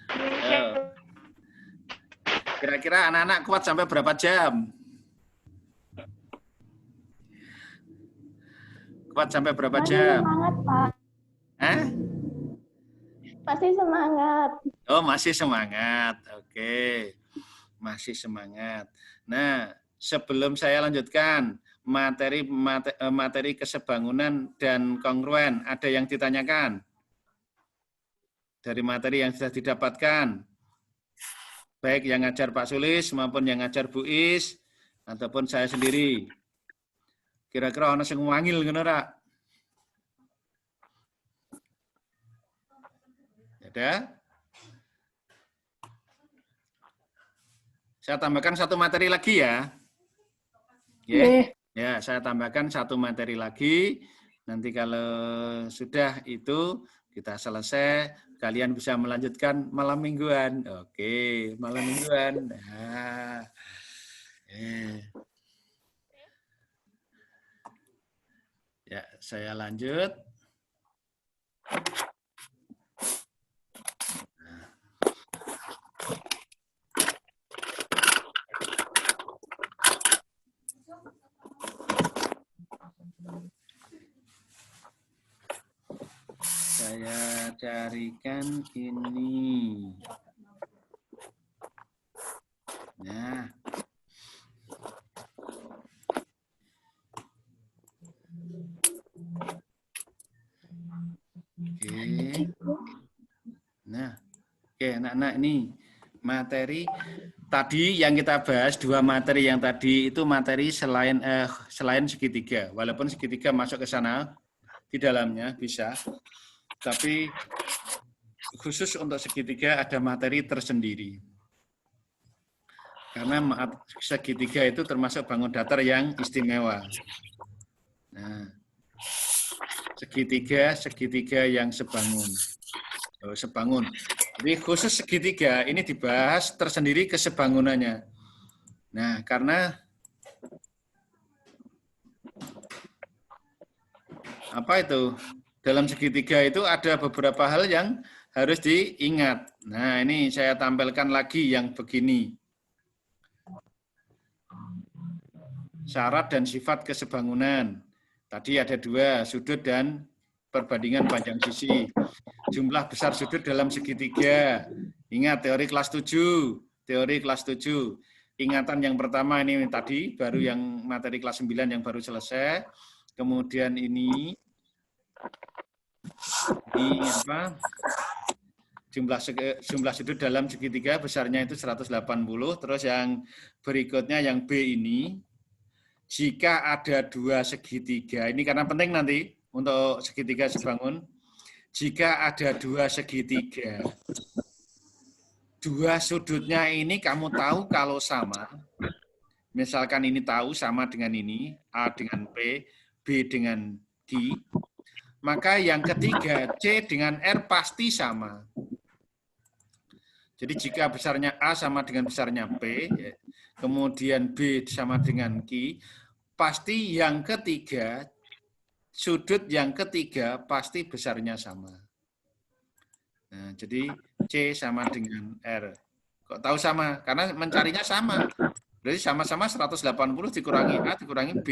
A: Ayo. Kira-kira anak-anak kuat sampai berapa jam? Kuat sampai berapa
C: Masih
A: jam?
C: semangat, Pak.
A: Hah?
C: Masih semangat.
A: Oh, masih semangat. Oke. Masih semangat. Nah, sebelum saya lanjutkan materi kesebangunan dan kongruen, ada yang ditanyakan dari materi yang sudah didapatkan, baik yang ngajar Pak Sulis maupun yang ngajar Bu Is ataupun saya sendiri. Kira-kira ana sing wangil ngono ra? Ada? Saya tambahkan satu materi lagi ya.
C: Nggih.
A: Ya, saya tambahkan satu materi lagi. Nanti kalau sudah itu kita selesai, kalian bisa melanjutkan malam mingguan. Oke, malam mingguan. Nah, ya, saya lanjut. Saya carikan ini. Nah. Oke. Nah, oke anak-anak ini materi tadi yang kita bahas, dua materi yang tadi itu materi selain segitiga. Walaupun segitiga masuk ke sana di dalamnya bisa, tapi khusus untuk segitiga ada materi tersendiri. Karena segitiga itu termasuk bangun datar yang istimewa. Nah, segitiga yang sebangun. Sebangun. Jadi khusus segitiga ini dibahas tersendiri kesebangunannya. Nah, karena apa itu? Dalam segitiga itu ada beberapa hal yang harus diingat. Nah, ini saya tampilkan lagi yang begini. Syarat dan sifat kesebangunan. Tadi ada dua, sudut dan perbandingan panjang sisi. Jumlah besar sudut dalam segitiga. Ingat teori kelas 7. Teori kelas 7. Ingatan yang pertama ini tadi, baru yang materi kelas 9 yang baru selesai. Kemudian ini apa? Jumlah sudut dalam segitiga besarnya itu 180. Terus yang berikutnya yang B ini, jika ada dua segitiga, ini karena penting nanti untuk segitiga sebangun, jika ada dua segitiga, dua sudutnya ini kamu tahu kalau sama, misalkan ini tahu sama dengan ini, A dengan P, B dengan Q, maka yang ketiga, C dengan R pasti sama. Jadi jika besarnya A sama dengan besarnya P, kemudian B sama dengan Q, pasti yang ketiga, sudut yang ketiga pasti besarnya sama. Nah, jadi C sama dengan R. Kok tahu sama? Karena mencarinya sama. Berarti sama-sama 180 dikurangi A dikurangi B.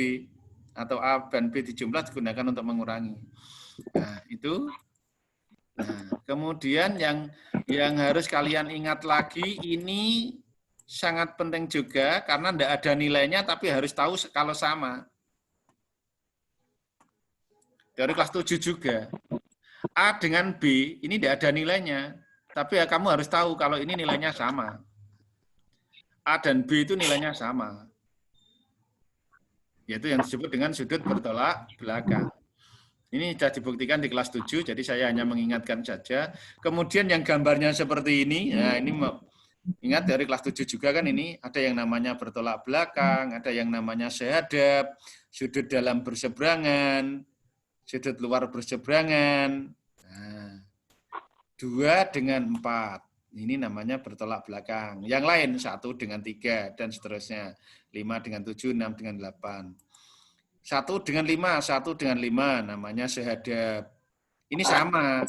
A: Atau A dan B dijumlah digunakan untuk mengurangi. Nah, itu. Nah, kemudian yang harus kalian ingat lagi, ini sangat penting juga karena tidak ada nilainya tapi harus tahu kalau sama. Teori kelas 7 juga. A dengan B ini tidak ada nilainya, tapi ya kamu harus tahu kalau ini nilainya sama. A dan B itu nilainya sama. Yaitu yang disebut dengan sudut bertolak belakang. Ini sudah dibuktikan di kelas 7, jadi saya hanya mengingatkan saja. Kemudian yang gambarnya seperti ini, nah ini ingat dari kelas 7 juga kan ini ada yang namanya bertolak belakang, ada yang namanya sehadap, sudut dalam berseberangan, sudut luar berseberangan. Nah, 2 dengan 4. Ini namanya bertolak belakang. Yang lain 1 dengan 3 dan seterusnya. 5 dengan 7, 6 dengan 8. 1 dengan 5, 1 dengan 5 namanya sehadap. Ini sama.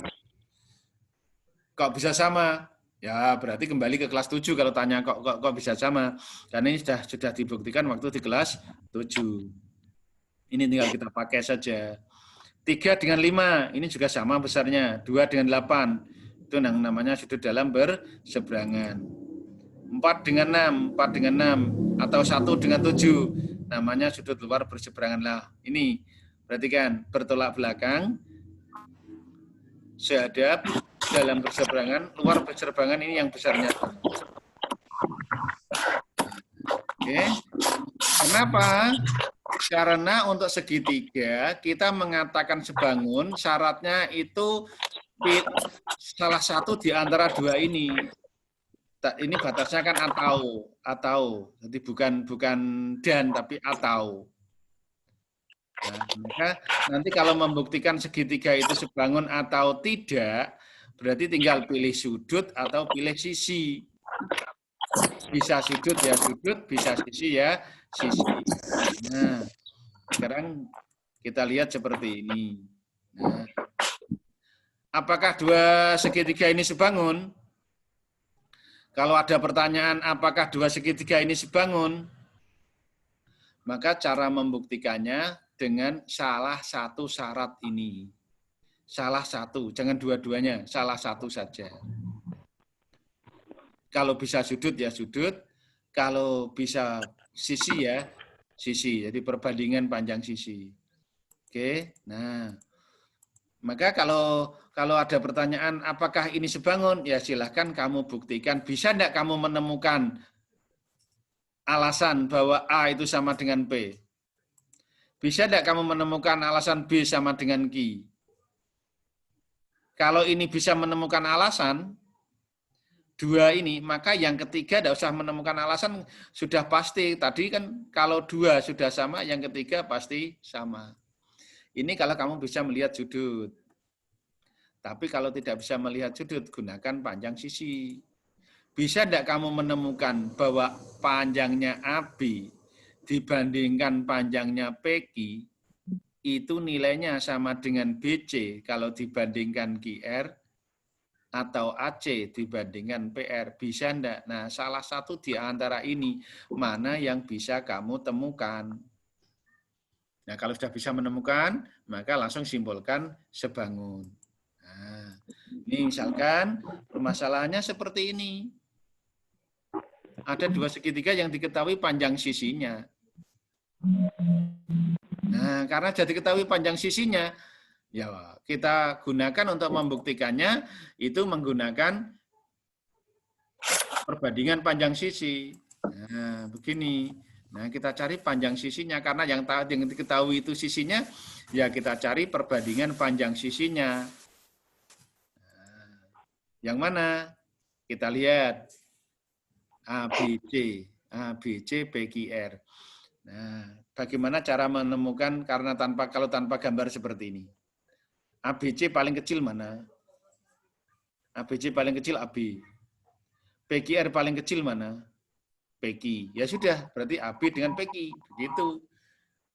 A: Kok bisa sama? Ya, berarti kembali ke kelas 7 kalau tanya kok bisa sama. Karena ini sudah dibuktikan waktu di kelas 7. Ini tinggal kita pakai saja. 3 dengan 5, ini juga sama besarnya. 2 dengan 8, itu yang namanya sudut dalam berseberangan. 4 dengan 6, 4 dengan 6, atau 1 dengan 7, namanya sudut luar berseberangan. Lah, ini perhatikan, bertolak belakang, sehadap, dalam berseberangan, luar berseberangan ini yang besarnya. Oke. Kenapa? Karena untuk segitiga, kita mengatakan sebangun, syaratnya itu salah satu di antara dua ini. Ini batasnya kan atau. Jadi bukan dan, tapi atau. Nah, maka nanti kalau membuktikan segitiga itu sebangun atau tidak, berarti tinggal pilih sudut atau pilih sisi. Bisa sudut ya sudut, bisa sisi ya sisi. Nah, sekarang kita lihat seperti ini. Nah, apakah dua segitiga ini sebangun? Kalau ada pertanyaan apakah dua segitiga ini sebangun, maka cara membuktikannya dengan salah satu syarat ini. Salah satu, jangan dua-duanya, salah satu saja. Kalau bisa sudut ya sudut, kalau bisa sisi ya sisi. Jadi perbandingan panjang sisi. Oke, nah maka kalau ada pertanyaan apakah ini sebangun, ya silahkan kamu buktikan. Bisa enggak kamu menemukan alasan bahwa A itu sama dengan P? Bisa enggak kamu menemukan alasan B sama dengan Q? Kalau ini bisa menemukan alasan, dua ini, maka yang ketiga tidak usah menemukan alasan, sudah pasti. Tadi kan kalau dua sudah sama, yang ketiga pasti sama. Ini kalau kamu bisa melihat sudut. Tapi kalau tidak bisa melihat sudut, gunakan panjang sisi. Bisa tidak kamu menemukan bahwa panjangnya AB dibandingkan panjangnya PQ, itu nilainya sama dengan BC kalau dibandingkan QR, atau AC dibandingkan PR, bisa enggak? Nah, salah satu di antara ini, mana yang bisa kamu temukan? Nah, kalau sudah bisa menemukan, maka langsung simpulkan sebangun. Nah, ini misalkan permasalahannya seperti ini. Ada dua segitiga yang diketahui panjang sisinya. Nah, karena sudah diketahui panjang sisinya, ya kita gunakan untuk membuktikannya, itu menggunakan perbandingan panjang sisi. Nah, begini. Nah, kita cari panjang sisinya, karena yang diketahui itu sisinya, ya kita cari perbandingan panjang sisinya. Nah, yang mana? Kita lihat ABC, PQR. Nah, bagaimana cara menemukan kalau tanpa gambar seperti ini? ABC paling kecil mana? ABC paling kecil AB. PQR paling kecil mana? PQ. Ya sudah, berarti AB dengan PQ. Begitu.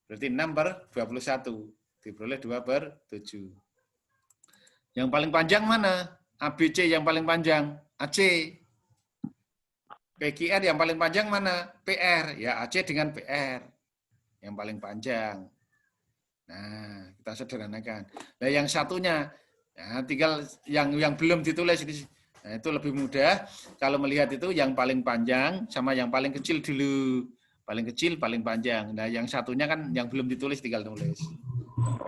A: Berarti 6/21. Diperoleh 2/7. Yang paling panjang mana? ABC yang paling panjang. AC. PQR yang paling panjang mana? PR. Ya AC dengan PR. Yang paling panjang. Nah, kita sederhanakan. Nah, yang satunya, ya, tinggal yang belum ditulis. Nah, itu lebih mudah. Kalau melihat itu yang paling panjang sama yang paling kecil dulu. Paling kecil, paling panjang. Nah, yang satunya kan yang belum ditulis, tinggal nulis.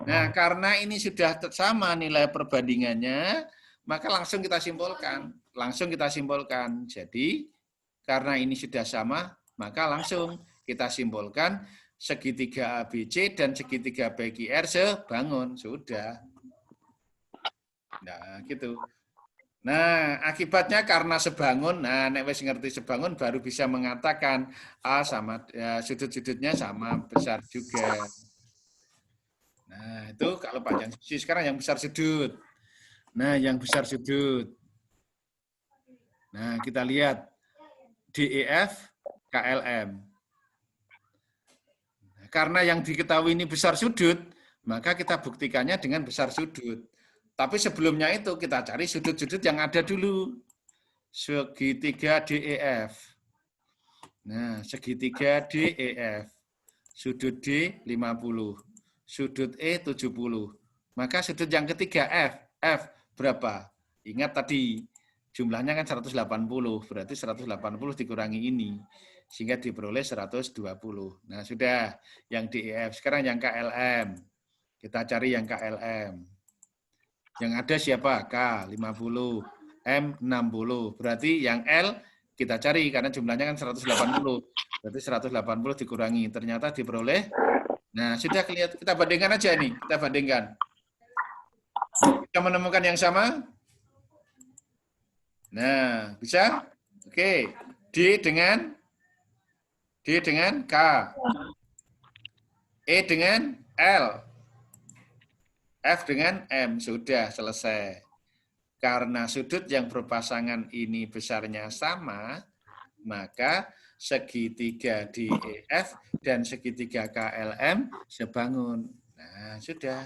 A: Nah, karena ini sudah sama nilai perbandingannya, maka langsung kita simpulkan. Jadi, karena ini sudah sama, maka langsung kita simpulkan segitiga ABC dan segitiga PQR sebangun. Sudah. Nah, gitu. Nah, akibatnya karena sebangun, nah nek wis ngerti sebangun baru bisa mengatakan A sama ya, sudut-sudutnya sama besar juga. Nah, itu kalau panjang sisi. Sekarang yang besar sudut. Nah, yang besar sudut. Nah, kita lihat DEF KLM. Karena yang diketahui ini besar sudut, maka kita buktikannya dengan besar sudut. Tapi sebelumnya itu kita cari sudut-sudut yang ada dulu. segitiga DEF. Nah, segitiga DEF. Sudut D 50. Sudut E 70. Maka sudut yang ketiga F berapa? Ingat tadi jumlahnya kan 180, berarti 180 dikurangi ini. Sehingga diperoleh 120. Nah, sudah yang DEF. Sekarang yang KLM. Kita cari yang KLM. Yang ada siapa? K 50, M 60. Berarti yang L kita cari karena jumlahnya kan 180. Berarti 180 dikurangi. Ternyata diperoleh. Nah, sudah kelihatan. Kita bandingkan aja nih. Kita bandingkan. Kita menemukan yang sama? Nah, bisa? Oke. D dengan K. E dengan L. F dengan M. Sudah selesai. Karena sudut yang berpasangan ini besarnya sama, maka segitiga DEF dan segitiga KLM sebangun. Nah, sudah.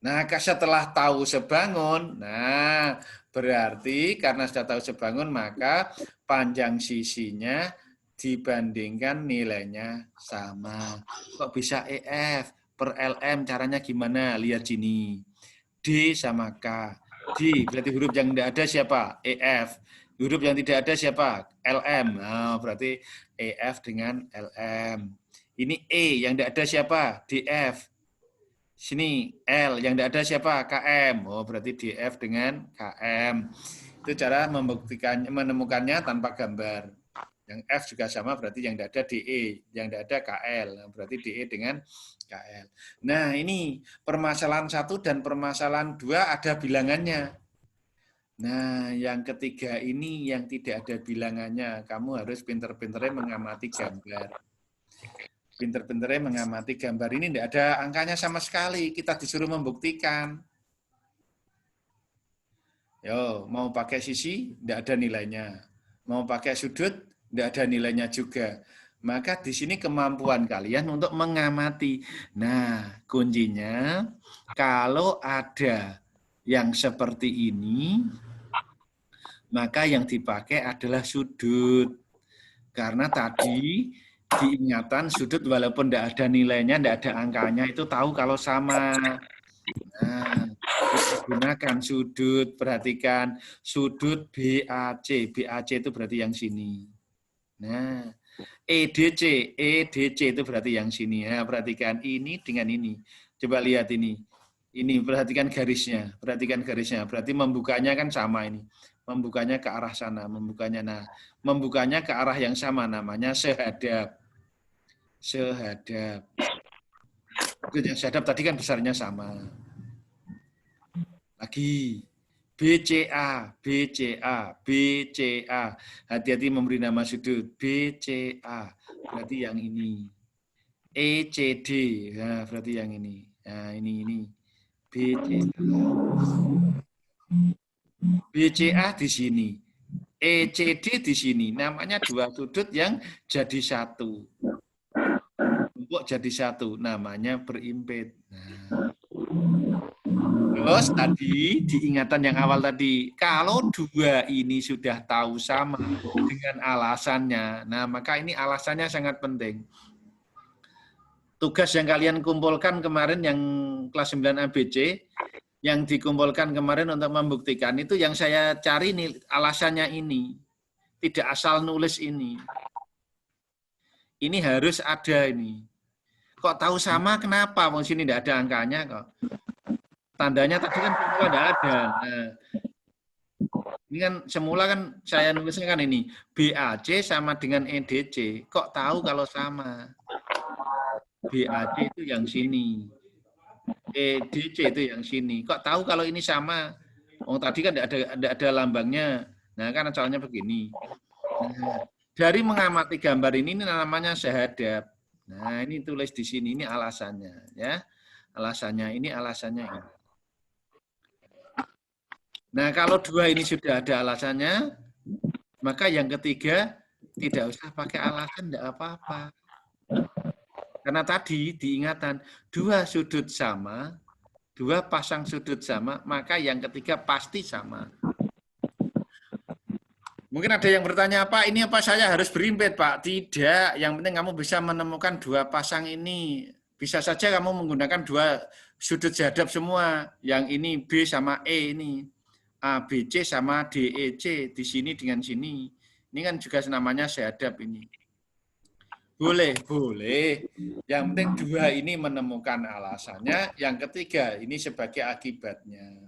A: Nah, setelah tahu sebangun, nah berarti karena sudah tahu sebangun, maka panjang sisinya dibandingkan nilainya sama. Kok bisa EF per LM, caranya gimana? Lihat sini. D sama K. D berarti huruf yang tidak ada siapa? EF. Huruf yang tidak ada siapa? LM. Nah, berarti EF dengan LM. Ini E yang tidak ada siapa? DF. Sini L yang tidak ada siapa? KM. Oh, berarti DF dengan KM. Itu cara membuktikan menemukannya tanpa gambar. Yang F juga sama, berarti yang tidak ada DE, yang tidak ada KL. Berarti DE dengan KL. Nah, ini permasalahan 1 dan permasalahan 2 ada bilangannya. Nah, yang ketiga ini yang tidak ada bilangannya. Kamu harus pinter-pinternya mengamati gambar. Pinter-pinternya mengamati gambar ini tidak ada angkanya sama sekali. Kita disuruh membuktikan. Yo, mau pakai sisi, tidak ada nilainya. Mau pakai sudut, tidak ada nilainya juga. Maka di sini kemampuan kalian untuk mengamati. Nah, kuncinya kalau ada yang seperti ini, maka yang dipakai adalah sudut. Karena tadi diingatan sudut walaupun tidak ada nilainya, tidak ada angkanya, itu tahu kalau sama. Nah, kita gunakan sudut, perhatikan sudut BAC. BAC itu berarti yang sini. Nah, EDC itu berarti yang sini. Nah, perhatikan ini dengan ini. Coba lihat ini. Ini perhatikan garisnya. Perhatikan garisnya. Berarti membukanya kan sama ini. Membukanya ke arah sana, membukanya. Nah, membukanya ke arah yang sama namanya sehadap. Sehadap. Yang sehadap tadi kan besarnya sama. Lagi. BCA, BCA, BCA. Hati-hati memberi nama sudut. BCA, berarti yang ini. ECD, nah, berarti yang ini. Nah, ini. BCA. BCA di sini. ECD di sini. Namanya dua sudut yang jadi satu. Untuk jadi satu, namanya berimpit. Nah. Terus tadi diingatan yang awal tadi, kalau dua ini sudah tahu sama dengan alasannya, nah maka ini alasannya sangat penting. Tugas yang kalian kumpulkan kemarin yang kelas 9 ABC, yang dikumpulkan kemarin untuk membuktikan itu yang saya cari nih alasannya ini. Tidak asal nulis ini. Ini harus ada ini. Kok tahu sama kenapa? Wong sini tidak ada angkanya kok. Tandanya tadi kan semula tidak ada. Nah, ini kan semula kan saya nulisnya kan ini. BAC sama dengan EDC. Kok tahu kalau sama? BAC itu yang sini. EDC itu yang sini. Kok tahu kalau ini sama? Oh, tadi kan tidak ada lambangnya. Nah, kan soalnya begini. Nah, dari mengamati gambar ini namanya sehadap. Nah, ini tulis di sini. Ini alasannya. Ya, alasannya ini, alasannya ini. Nah, kalau dua ini sudah ada alasannya, maka yang ketiga tidak usah pakai alasan, tidak apa-apa. Karena tadi diingatan, dua sudut sama, dua pasang sudut sama, maka yang ketiga pasti sama. Mungkin ada yang bertanya, Pak, ini apa saya harus berimpit, Pak? Tidak, yang penting kamu bisa menemukan dua pasang ini. Bisa saja kamu menggunakan dua sudut jadab semua. Yang ini B sama E ini. A, B, C sama D, E, C. Di sini dengan sini. Ini kan juga namanya jadab ini. Boleh, boleh. Yang penting dua ini menemukan alasannya. Yang ketiga, ini sebagai akibatnya.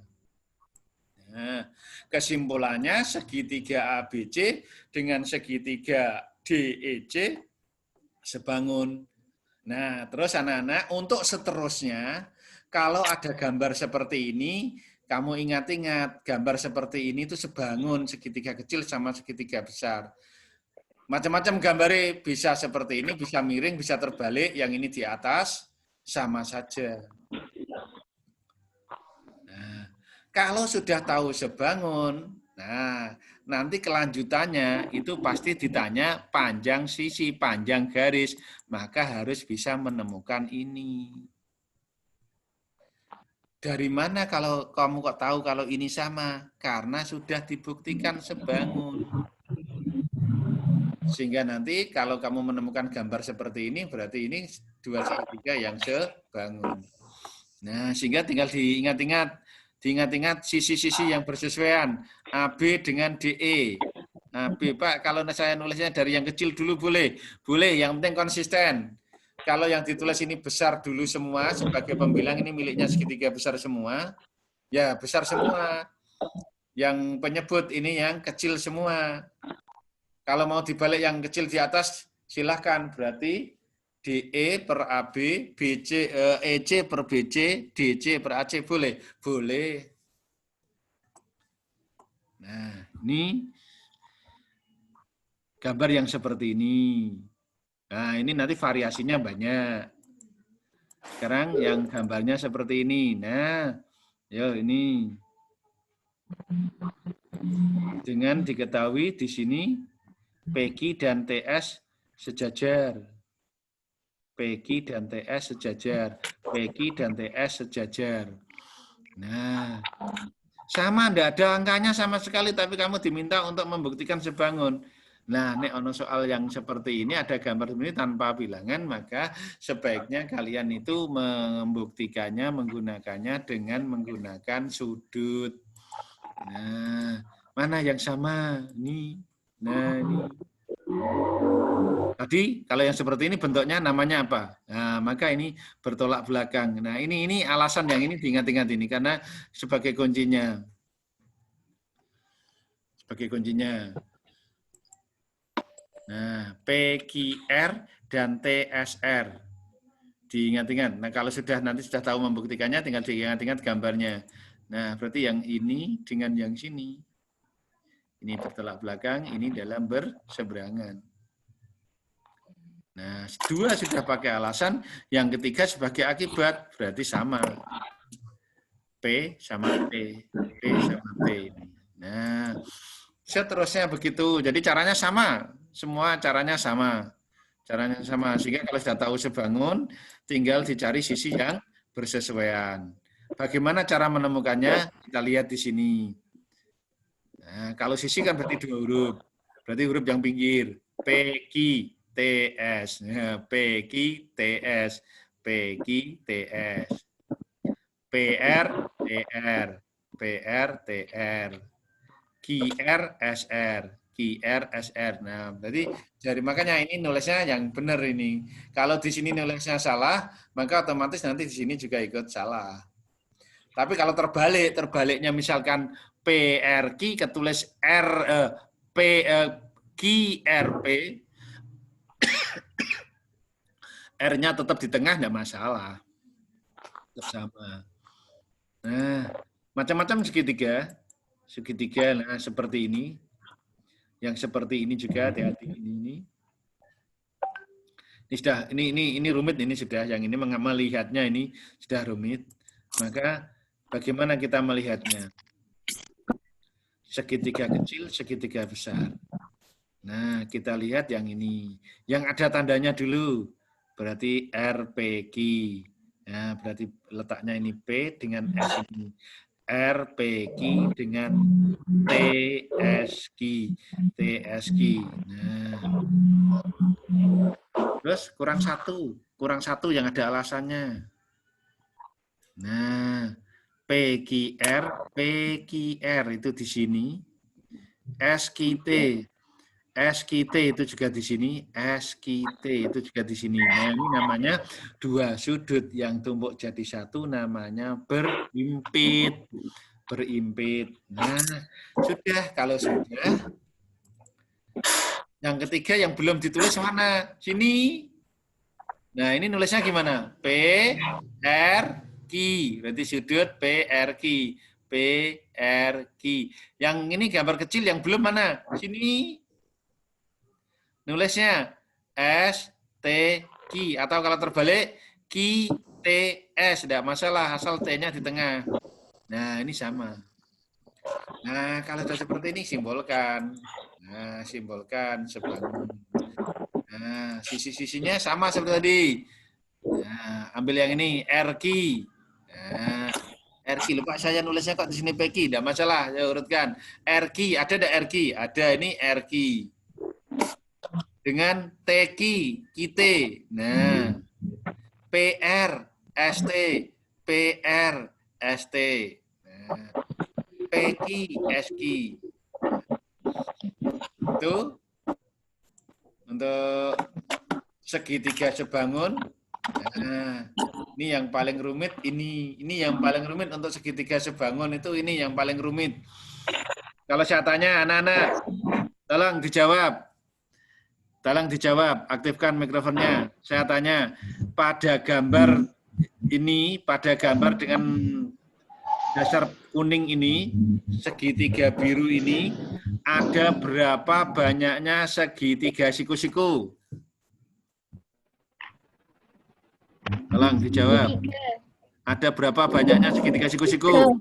A: Nah, kesimpulannya segitiga ABC dengan segitiga DEC sebangun. Nah, terus anak-anak, untuk seterusnya, kalau ada gambar seperti ini, kamu ingat-ingat, gambar seperti ini itu sebangun segitiga kecil sama segitiga besar. Macam-macam gambarnya bisa seperti ini, bisa miring, bisa terbalik, yang ini di atas, sama saja. Nah, kalau sudah tahu sebangun, nah nanti kelanjutannya itu pasti ditanya panjang sisi, panjang garis, maka harus bisa menemukan ini. Dari mana kalau kamu kok tahu kalau ini sama? Karena sudah dibuktikan sebangun. Sehingga nanti kalau kamu menemukan gambar seperti ini, berarti ini dua segitiga yang sebangun. Nah, sehingga tinggal diingat-ingat sisi-sisi yang bersesuaian. AB dengan DE. AB, Pak, kalau saya nulisnya dari yang kecil dulu boleh? Boleh, yang penting konsisten. Kalau yang ditulis ini besar dulu semua, sebagai pembilang ini miliknya segitiga besar semua, ya besar semua. Yang penyebut ini yang kecil semua. Kalau mau dibalik yang kecil di atas, silahkan. Berarti DE per AB, EC per BC, DC per AC, boleh? Boleh. Nah, ini gambar yang seperti ini. Nah, ini nanti variasinya banyak. Sekarang yang gambarnya seperti ini. Nah, yo ini. Dengan diketahui di sini PQ dan TS sejajar. PQ dan TS sejajar. PQ dan TS sejajar. Nah, sama, enggak ada angkanya sama sekali, tapi kamu diminta untuk membuktikan sebangun. Nah, nek ono soal yang seperti ini, ada gambar ini tanpa bilangan, maka sebaiknya kalian itu membuktikannya, menggunakannya dengan menggunakan sudut. Nah, mana yang sama? Ini. Nah, ini. Tadi kalau yang seperti ini bentuknya namanya apa? Nah, maka ini bertolak belakang. Nah, ini alasan yang ini diingat-ingat ini karena sebagai kuncinya. Sebagai kuncinya. Nah, PQR dan TSR. Diingat-ingat. Nah, kalau nanti sudah tahu membuktikannya, tinggal diingat-ingat gambarnya. Nah, berarti yang ini dengan yang sini. Ini bertolak belakang, ini dalam berseberangan. Nah, dua sudah pakai alasan, yang ketiga sebagai akibat, berarti sama. P sama P, P sama P. Nah, seterusnya begitu. Jadi caranya sama, semua caranya sama. Caranya sama, sehingga kalau sudah tahu sebangun, tinggal dicari sisi yang bersesuaian. Bagaimana cara menemukannya? Kita lihat di sini. Nah, kalau sisi kan berarti dua huruf. Berarti huruf yang pinggir. PQ, TS. PQ, TS. PQ, TS. PR, TR. PR, TR. QR, SR. QR, SR. Nah, berarti jadi makanya ini nulisnya yang benar ini. Kalau di sini nulisnya salah, maka otomatis nanti di sini juga ikut salah. Tapi kalau terbaliknya misalkan PRQ ketulis QRP, R-nya tetap di tengah, enggak masalah. Tetap sama. Nah, macam-macam segitiga. Segitiga, nah seperti ini. Yang seperti ini juga, hati-hati ini. Ini rumit, ini sudah. Yang ini melihatnya ini sudah rumit. Maka bagaimana kita melihatnya? Segitiga kecil, segitiga besar. Nah, kita lihat yang ini. Yang ada tandanya dulu. Berarti RPQ. Nah, berarti letaknya ini P dengan S ini. RPQ dengan TSQ. Nah, terus kurang satu yang ada alasannya. Nah, PQR itu di sini, SQT itu juga di sini, SQT itu juga di sini. Nah, ini namanya dua sudut yang tumpuk jadi satu, namanya berimpit. Nah, sudah. Kalau sudah, yang ketiga yang belum ditulis mana? Sini. Nah, ini nulisnya gimana? PRQ. Berarti sudut PRQ. PRQ. Yang ini gambar kecil yang belum mana? Sini. Nulisnya STQ. Atau kalau terbalik, QTS. Tidak masalah, asal T-nya di tengah. Nah, ini sama. Nah, kalau sudah seperti ini, simbolkan. Nah, simbolkan sebangun. Nah, sisi-sisinya sama seperti tadi. Nah, ambil yang ini, RQ. Nah, RQ. Lupa saya nulisnya kok di sini PQ. Tidak masalah, saya urutkan. RQ, ada tidak RQ? Ada, ini RQ. Dengan TQ, QT. Nah, PR, ST. PR, ST. Nah, PQ, SQ. Itu untuk segitiga sebangun. Nah, ini yang paling rumit, ini yang paling rumit untuk segitiga sebangun itu, ini yang paling rumit. Kalau saya tanya anak-anak, tolong dijawab. Tolong dijawab, aktifkan mikrofonnya. Saya tanya, pada gambar ini, pada gambar dengan dasar kuning ini, segitiga biru ini, ada berapa banyaknya segitiga siku-siku? Tolong dijawab. Ada berapa banyaknya segitiga siku-siku?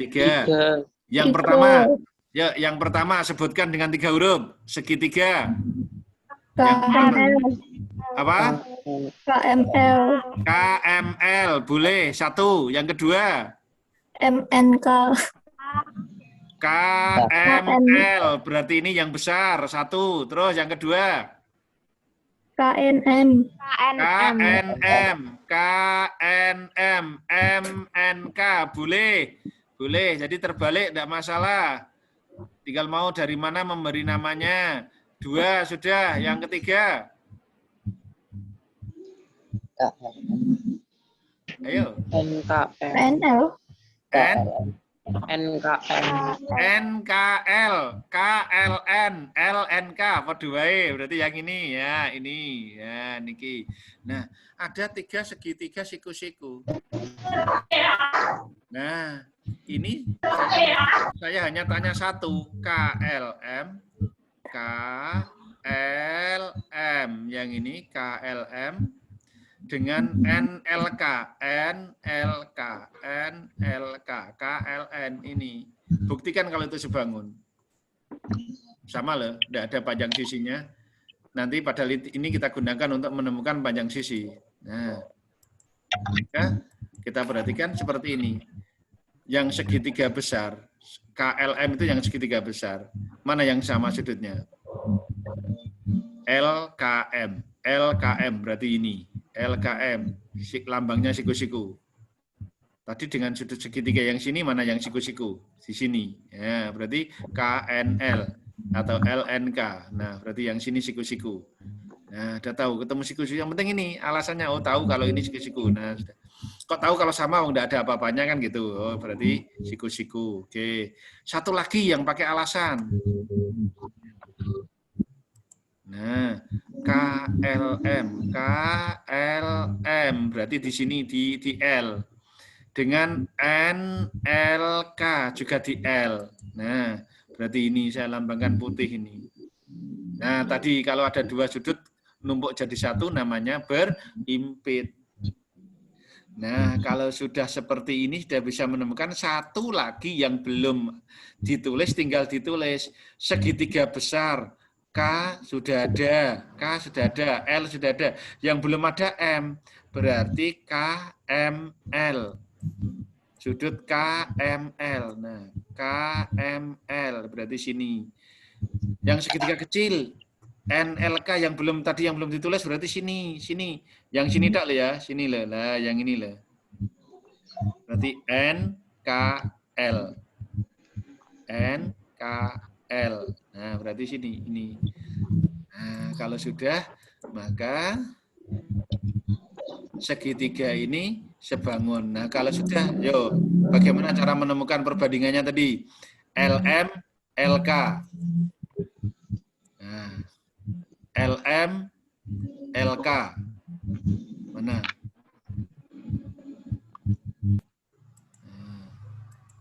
A: 3. Yang pertama, ya, yang pertama sebutkan dengan 3 huruf. Segitiga. Yang pertama. Apa?
C: KML.
A: KML, boleh. 1. Yang kedua.
C: MNK.
A: KML, berarti ini yang besar. 1. Terus yang kedua.
C: KNM.
A: KNM, MNK, boleh. Boleh, jadi terbalik, tidak masalah. Tinggal mau dari mana memberi namanya. 2, sudah. Yang ketiga. Ayo.
C: NL.
A: NKL, KLN, LNK, apa wae. Berarti yang ini ya, ini ya, niki. Nah, ada 3 segitiga siku-siku. Nah, ini saya hanya tanya 1, KLM, KLM, yang ini KLM dengan NLK, KLN ini. Buktikan kalau itu sebangun. Sama loh, tidak ada panjang sisinya. Nanti pada ini kita gunakan untuk menemukan panjang sisi. Nah, ya, kita perhatikan seperti ini. Yang segitiga besar, KLM itu yang segitiga besar. Mana yang sama sudutnya? LKM. LKM berarti ini. LKM, lambangnya siku-siku. Tadi dengan sudut segitiga yang sini, mana yang siku-siku? Di sini. Ya, berarti KNL atau LNK. Nah, berarti yang sini siku-siku. Nah, udah tahu ketemu siku-siku. Yang penting ini alasannya, oh tahu kalau ini siku-siku. Nah, kok tahu kalau sama, oh enggak ada apa-apanya kan gitu. Oh, berarti siku-siku. Oke. Satu lagi yang pakai alasan. Nah, KLM berarti di sini di L. Dengan NLK juga di L. Nah, berarti ini saya lambangkan putih ini. Nah, tadi kalau ada 2 sudut numpuk jadi 1 namanya berimpit. Nah, kalau sudah seperti ini sudah bisa menemukan 1 lagi yang belum ditulis, tinggal ditulis segitiga besar. K sudah ada, L sudah ada. Yang belum ada M, berarti KML. Sudut KML. Nah, KML berarti sini. Yang segitiga kecil NLK yang belum ditulis berarti sini. Yang sini tak ya, sini lah, yang ini lah. Berarti NKL. NKL. Nah, berarti sini ini. Nah, kalau sudah maka segitiga ini sebangun. Nah, kalau sudah, yuk, bagaimana cara menemukan perbandingannya tadi? LM, LK. Nah, LM, LK. Mana? Nah,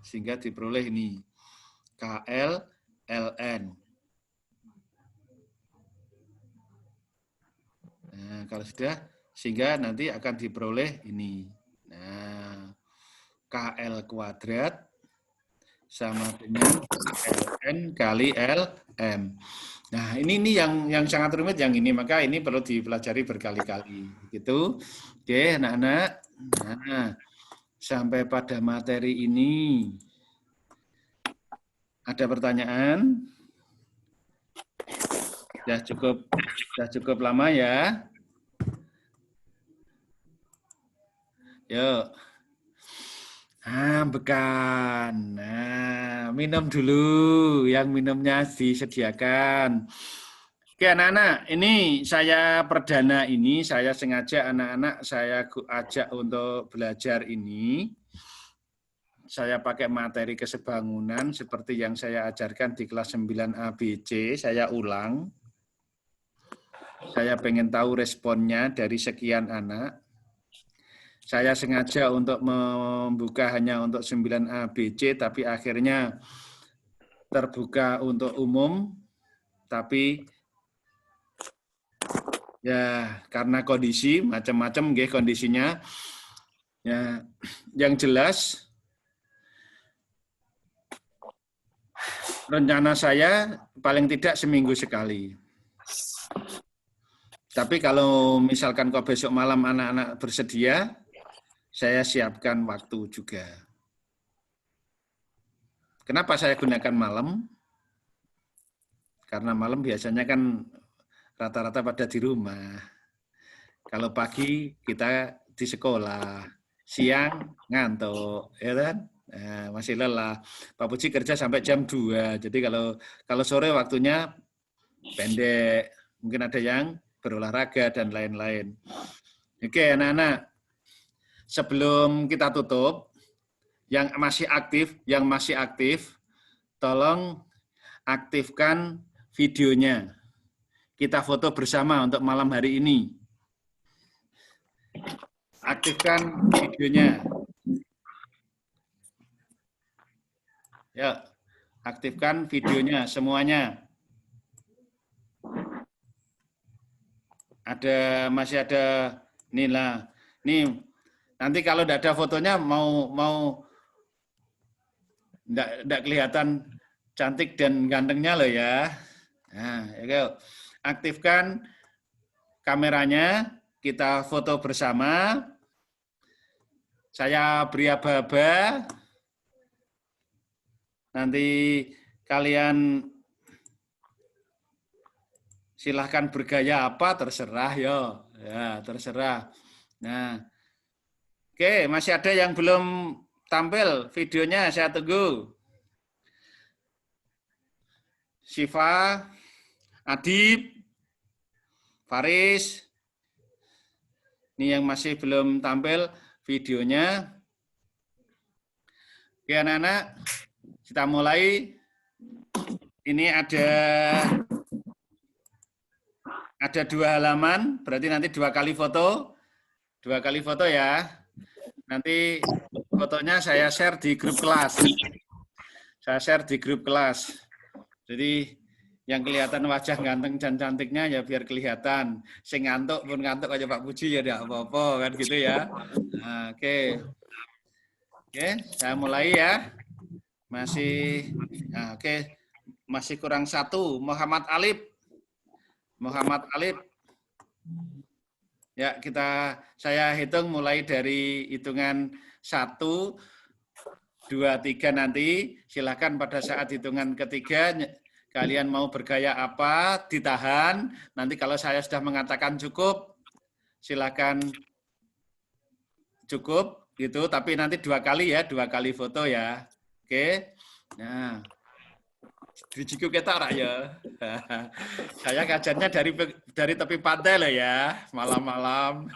A: sehingga diperoleh ini. KL, LN. Nah, kalau sudah, sehingga nanti akan diperoleh ini. Nah, KL kuadrat sama dengan LN kali LM. Nah, ini yang sangat rumit yang ini, maka ini perlu dipelajari berkali-kali. Gitu. Oke, anak-anak. Nah, sampai pada materi ini. Ada pertanyaan? Sudah cukup lama ya. Yuk. Bekan. Nah, minum dulu. Yang minumnya disediakan. Oke anak-anak, ini saya perdana ini, saya sengaja anak-anak saya ajak untuk belajar ini. Saya pakai materi kesebangunan seperti yang saya ajarkan di kelas 9 ABC, saya ulang. Saya pengen tahu responnya dari sekian anak. Saya sengaja untuk membuka hanya untuk 9 ABC, tapi akhirnya terbuka untuk umum, tapi ya karena kondisi macam-macam kondisinya. Ya, yang jelas rencana saya paling tidak seminggu sekali. Tapi kalau misalkan kok besok malam anak-anak bersedia, saya siapkan waktu juga. Kenapa saya gunakan malam? Karena malam biasanya kan rata-rata pada di rumah. Kalau pagi kita di sekolah, siang ngantuk, ya kan? Nah, masih lelah. Pak Puji kerja sampai jam 2. Jadi kalau sore waktunya pendek. Mungkin ada yang berolahraga dan lain-lain. Oke, anak-anak. Sebelum kita tutup, yang masih aktif, tolong aktifkan videonya. Kita foto bersama untuk malam hari ini. Aktifkan videonya. Ya, aktifkan videonya semuanya. Masih ada inilah. Nih, nanti kalau tidak ada fotonya mau tidak kelihatan cantik dan gantengnya loh ya. Nah, yuk. Aktifkan kameranya, kita foto bersama. Saya beri aba-aba. Nanti kalian silahkan bergaya apa, terserah yo. Ya, terserah. Nah, oke, masih ada yang belum tampil videonya, saya tunggu. Siva, Adib, Faris. Ini yang masih belum tampil videonya. Oke anak-anak, kita mulai. Ini ada 2 halaman, berarti nanti 2 kali foto. 2 kali foto ya. Nanti fotonya saya share di grup kelas. Saya share di grup kelas. Jadi yang kelihatan wajah ganteng dan cantiknya ya biar kelihatan. Sing ngantuk pun ngantuk aja Pak Puji ya tidak apa-apa kan gitu ya. Nah, oke, saya mulai ya. Masih kurang 1. Muhammad Alif. Ya, saya hitung mulai dari hitungan 1. 2, 3 nanti silakan pada saat hitungan ketiga kalian mau bergaya apa ditahan. Nanti kalau saya sudah mengatakan cukup, silakan cukup gitu. Tapi nanti 2 kali ya, 2 kali foto ya. Oke. Nah, dijiku kita rak ya. Saya ngajarnya dari tepi pantai lah ya, malam-malam.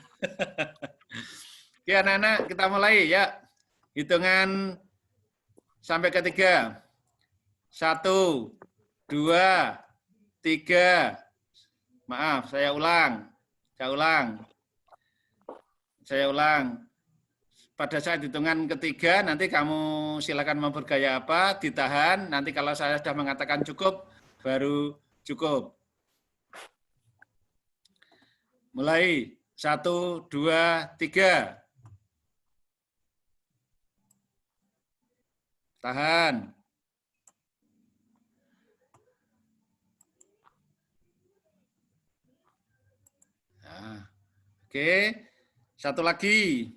A: Oke anak-anak, kita mulai ya. Hitungan sampai ketiga. 1, 2, 3. Maaf, saya ulang. Saya ulang. Pada saat hitungan ketiga, nanti kamu silakan mau bergaya apa, ditahan. Nanti kalau saya sudah mengatakan cukup, baru cukup. Mulai. 1, 2, 3. Tahan. Nah, oke. Satu lagi.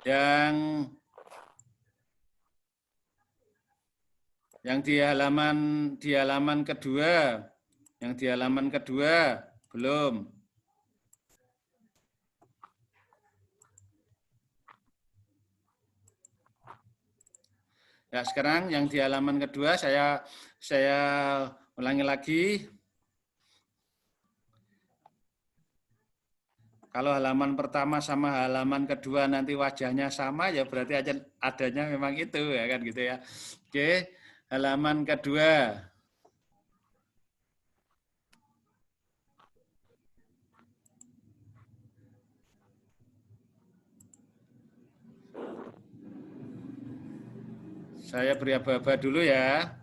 A: Yang di halaman kedua. Yang di halaman kedua belum. Ya, sekarang yang di halaman kedua saya ulangi lagi. Kalau halaman pertama sama halaman kedua nanti wajahnya sama, ya berarti adanya memang itu, ya kan gitu ya. Oke, halaman kedua. Saya beri aba-aba dulu ya.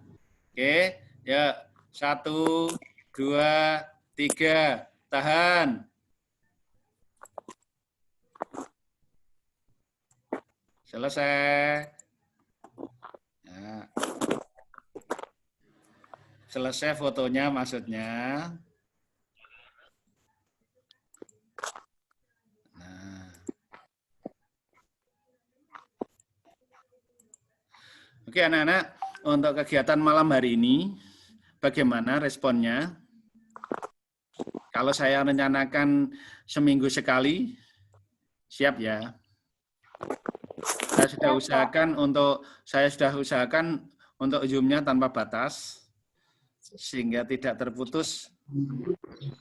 A: Oke, ya 1, 2, 3, tahan. Selesai. Ya. Selesai fotonya maksudnya. Nah. Oke anak-anak, untuk kegiatan malam hari ini, bagaimana responnya? Kalau saya rencanakan seminggu sekali, siap ya? Saya sudah usahakan untuk Zoom-nya tanpa batas, sehingga tidak terputus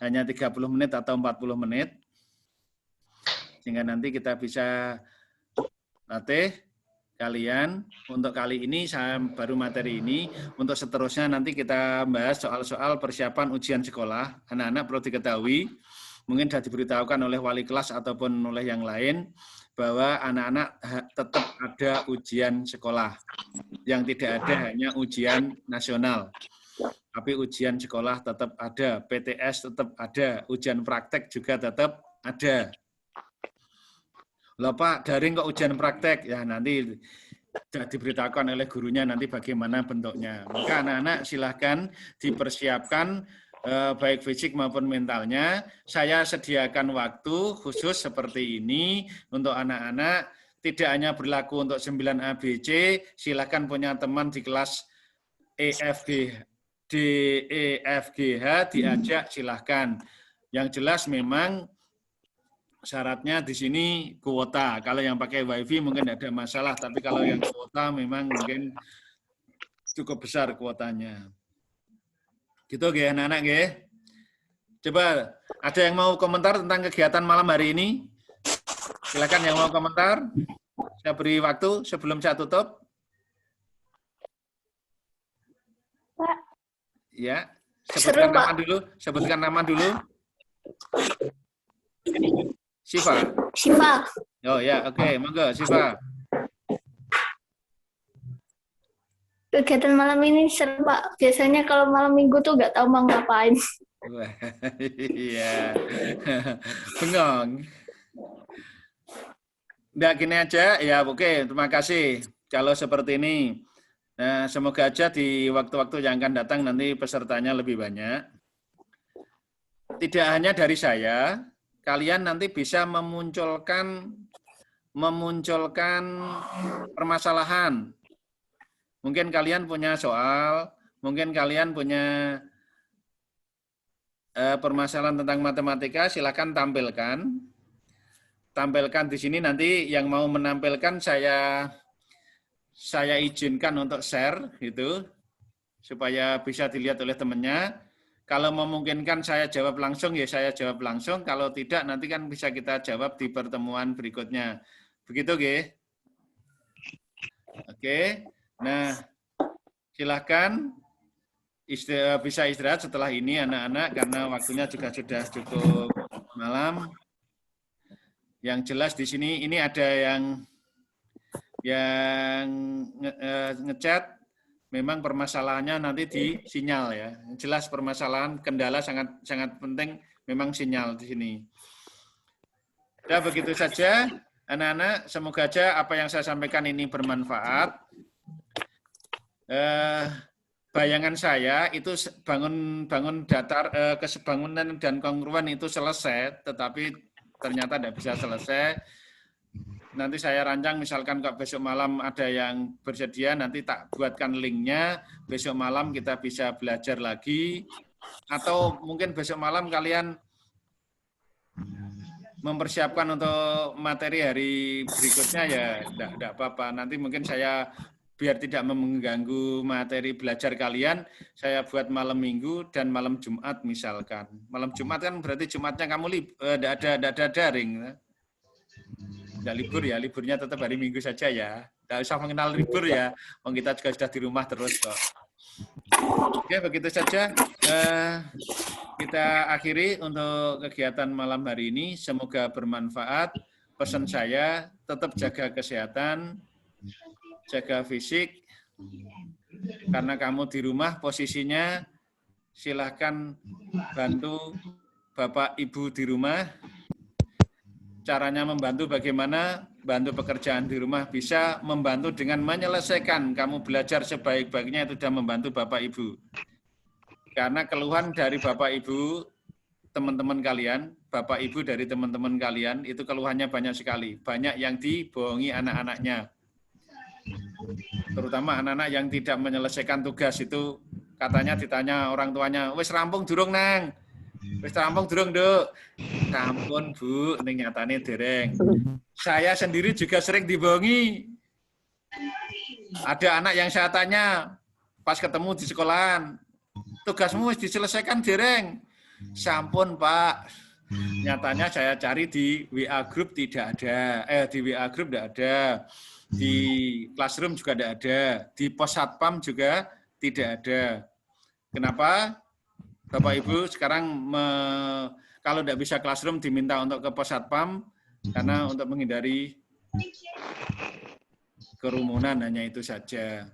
A: hanya 30 menit atau 40 menit, sehingga nanti kita bisa latih kalian. Untuk kali ini saya baru materi ini, untuk seterusnya nanti kita bahas soal-soal persiapan ujian sekolah. Anak-anak perlu diketahui, mungkin sudah diberitahukan oleh wali kelas ataupun oleh yang lain, bahwa anak-anak tetap ada ujian sekolah. Yang tidak ada hanya ujian nasional. Tapi ujian sekolah tetap ada, PTS tetap ada, ujian praktek juga tetap ada. Loh Pak, daring kok ujian praktek? Ya nanti sudah diberitahukan oleh gurunya nanti bagaimana bentuknya. Maka anak-anak silahkan dipersiapkan baik fisik maupun mentalnya. Saya sediakan waktu khusus seperti ini untuk anak-anak. Tidak hanya berlaku untuk 9 ABC, silahkan punya teman di kelas DEFGH diajak silahkan. Yang jelas memang syaratnya di sini kuota. Kalau yang pakai WiFi mungkin tidak ada masalah, tapi kalau yang kuota memang mungkin cukup besar kuotanya. Gitu ya anak-anak ya. Coba ada yang mau komentar tentang kegiatan malam hari ini? Silakan yang mau komentar. Saya beri waktu sebelum saya tutup.
C: Pak.
A: Ya, sebutkan nama dulu. Siva. Oh ya, oke, monggo Siva.
C: Kegiatan malam ini seru Pak. Biasanya kalau malam minggu tuh nggak tahu mau ngapain.
A: Iya, bengong. Udah gini aja, ya oke, terima kasih. Kalau seperti ini, nah, semoga aja di waktu-waktu yang akan datang nanti pesertanya lebih banyak. Tidak hanya dari saya, kalian nanti bisa memunculkan memunculkan permasalahan. Mungkin kalian punya soal, mungkin kalian punya permasalahan tentang matematika, silakan tampilkan. Tampilkan di sini, nanti yang mau menampilkan saya izinkan untuk share gitu, supaya bisa dilihat oleh temannya. Kalau memungkinkan saya jawab langsung, ya saya jawab langsung. Kalau tidak, nanti kan bisa kita jawab di pertemuan berikutnya. Begitu, Ge? Oke. Nah, silahkan bisa istirahat setelah ini anak-anak, karena waktunya juga sudah cukup malam. Yang jelas di sini ini ada yang ngechat, memang permasalahannya nanti di sinyal ya. Jelas permasalahan kendala sangat penting memang sinyal di sini. Ya begitu saja anak-anak, semoga aja apa yang saya sampaikan ini bermanfaat. Bayangan saya itu bangun datar, kesebangunan dan kongruan itu selesai, tetapi ternyata tidak bisa selesai. Nanti saya rancang, misalkan kalau besok malam ada yang bersedia, nanti tak buatkan linknya, besok malam kita bisa belajar lagi, atau mungkin besok malam kalian mempersiapkan untuk materi hari berikutnya, ya tidak apa-apa. Nanti mungkin saya, biar tidak mengganggu materi belajar kalian, saya buat malam Minggu dan malam Jumat misalkan. Malam Jumat kan berarti Jumatnya kamu tidak ada daring. Tidak libur ya, liburnya tetap hari Minggu saja ya. Tidak usah mengenal libur ya, kita juga sudah di rumah terus kok. Oke, begitu saja. Kita akhiri untuk kegiatan malam hari ini. Semoga bermanfaat. Pesan saya, tetap jaga kesehatan, jaga fisik. Karena kamu di rumah posisinya, silahkan bantu Bapak Ibu di rumah. Caranya membantu bagaimana? Bantu pekerjaan di rumah, bisa membantu dengan menyelesaikan. Kamu belajar sebaik-baiknya, itu sudah membantu Bapak Ibu. Karena keluhan dari Bapak Ibu, teman-teman kalian, Bapak Ibu dari teman-teman kalian, itu keluhannya banyak sekali. Banyak yang dibohongi anak-anaknya. Terutama anak-anak yang tidak menyelesaikan tugas itu, katanya ditanya orang tuanya, wis rampung durung nang? Wis rampung durung, Duk? Sampun, Bu, ning nyatane dereng. Saya sendiri juga sering dibohongi. Ada anak yang saya tanya pas ketemu di sekolahan, tugasmu wis diselesaikan dereng? Sampun, Pak. Nyatanya saya cari di WA group tidak ada. Di WA group tidak ada. Di Classroom juga tidak ada. Di pos satpam juga tidak ada. Kenapa? Bapak Ibu sekarang kalau tidak bisa Classroom diminta untuk ke pos satpam, karena untuk menghindari kerumunan, hanya itu saja.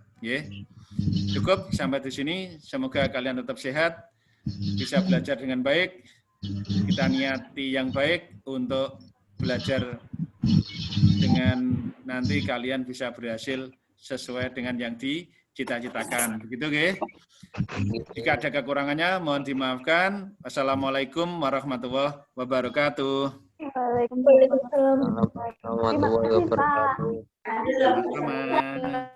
A: Cukup sampai di sini. Semoga kalian tetap sehat, bisa belajar dengan baik. Kita niati yang baik untuk belajar dengan nanti kalian bisa berhasil sesuai dengan yang dicita-citakan. Begitu, nggih? Jika ada kekurangannya, mohon dimaafkan. Wassalamualaikum warahmatullahi wabarakatuh.
B: Waalaikumsalam warahmatullahi wabarakatuh.
A: Sama-sama.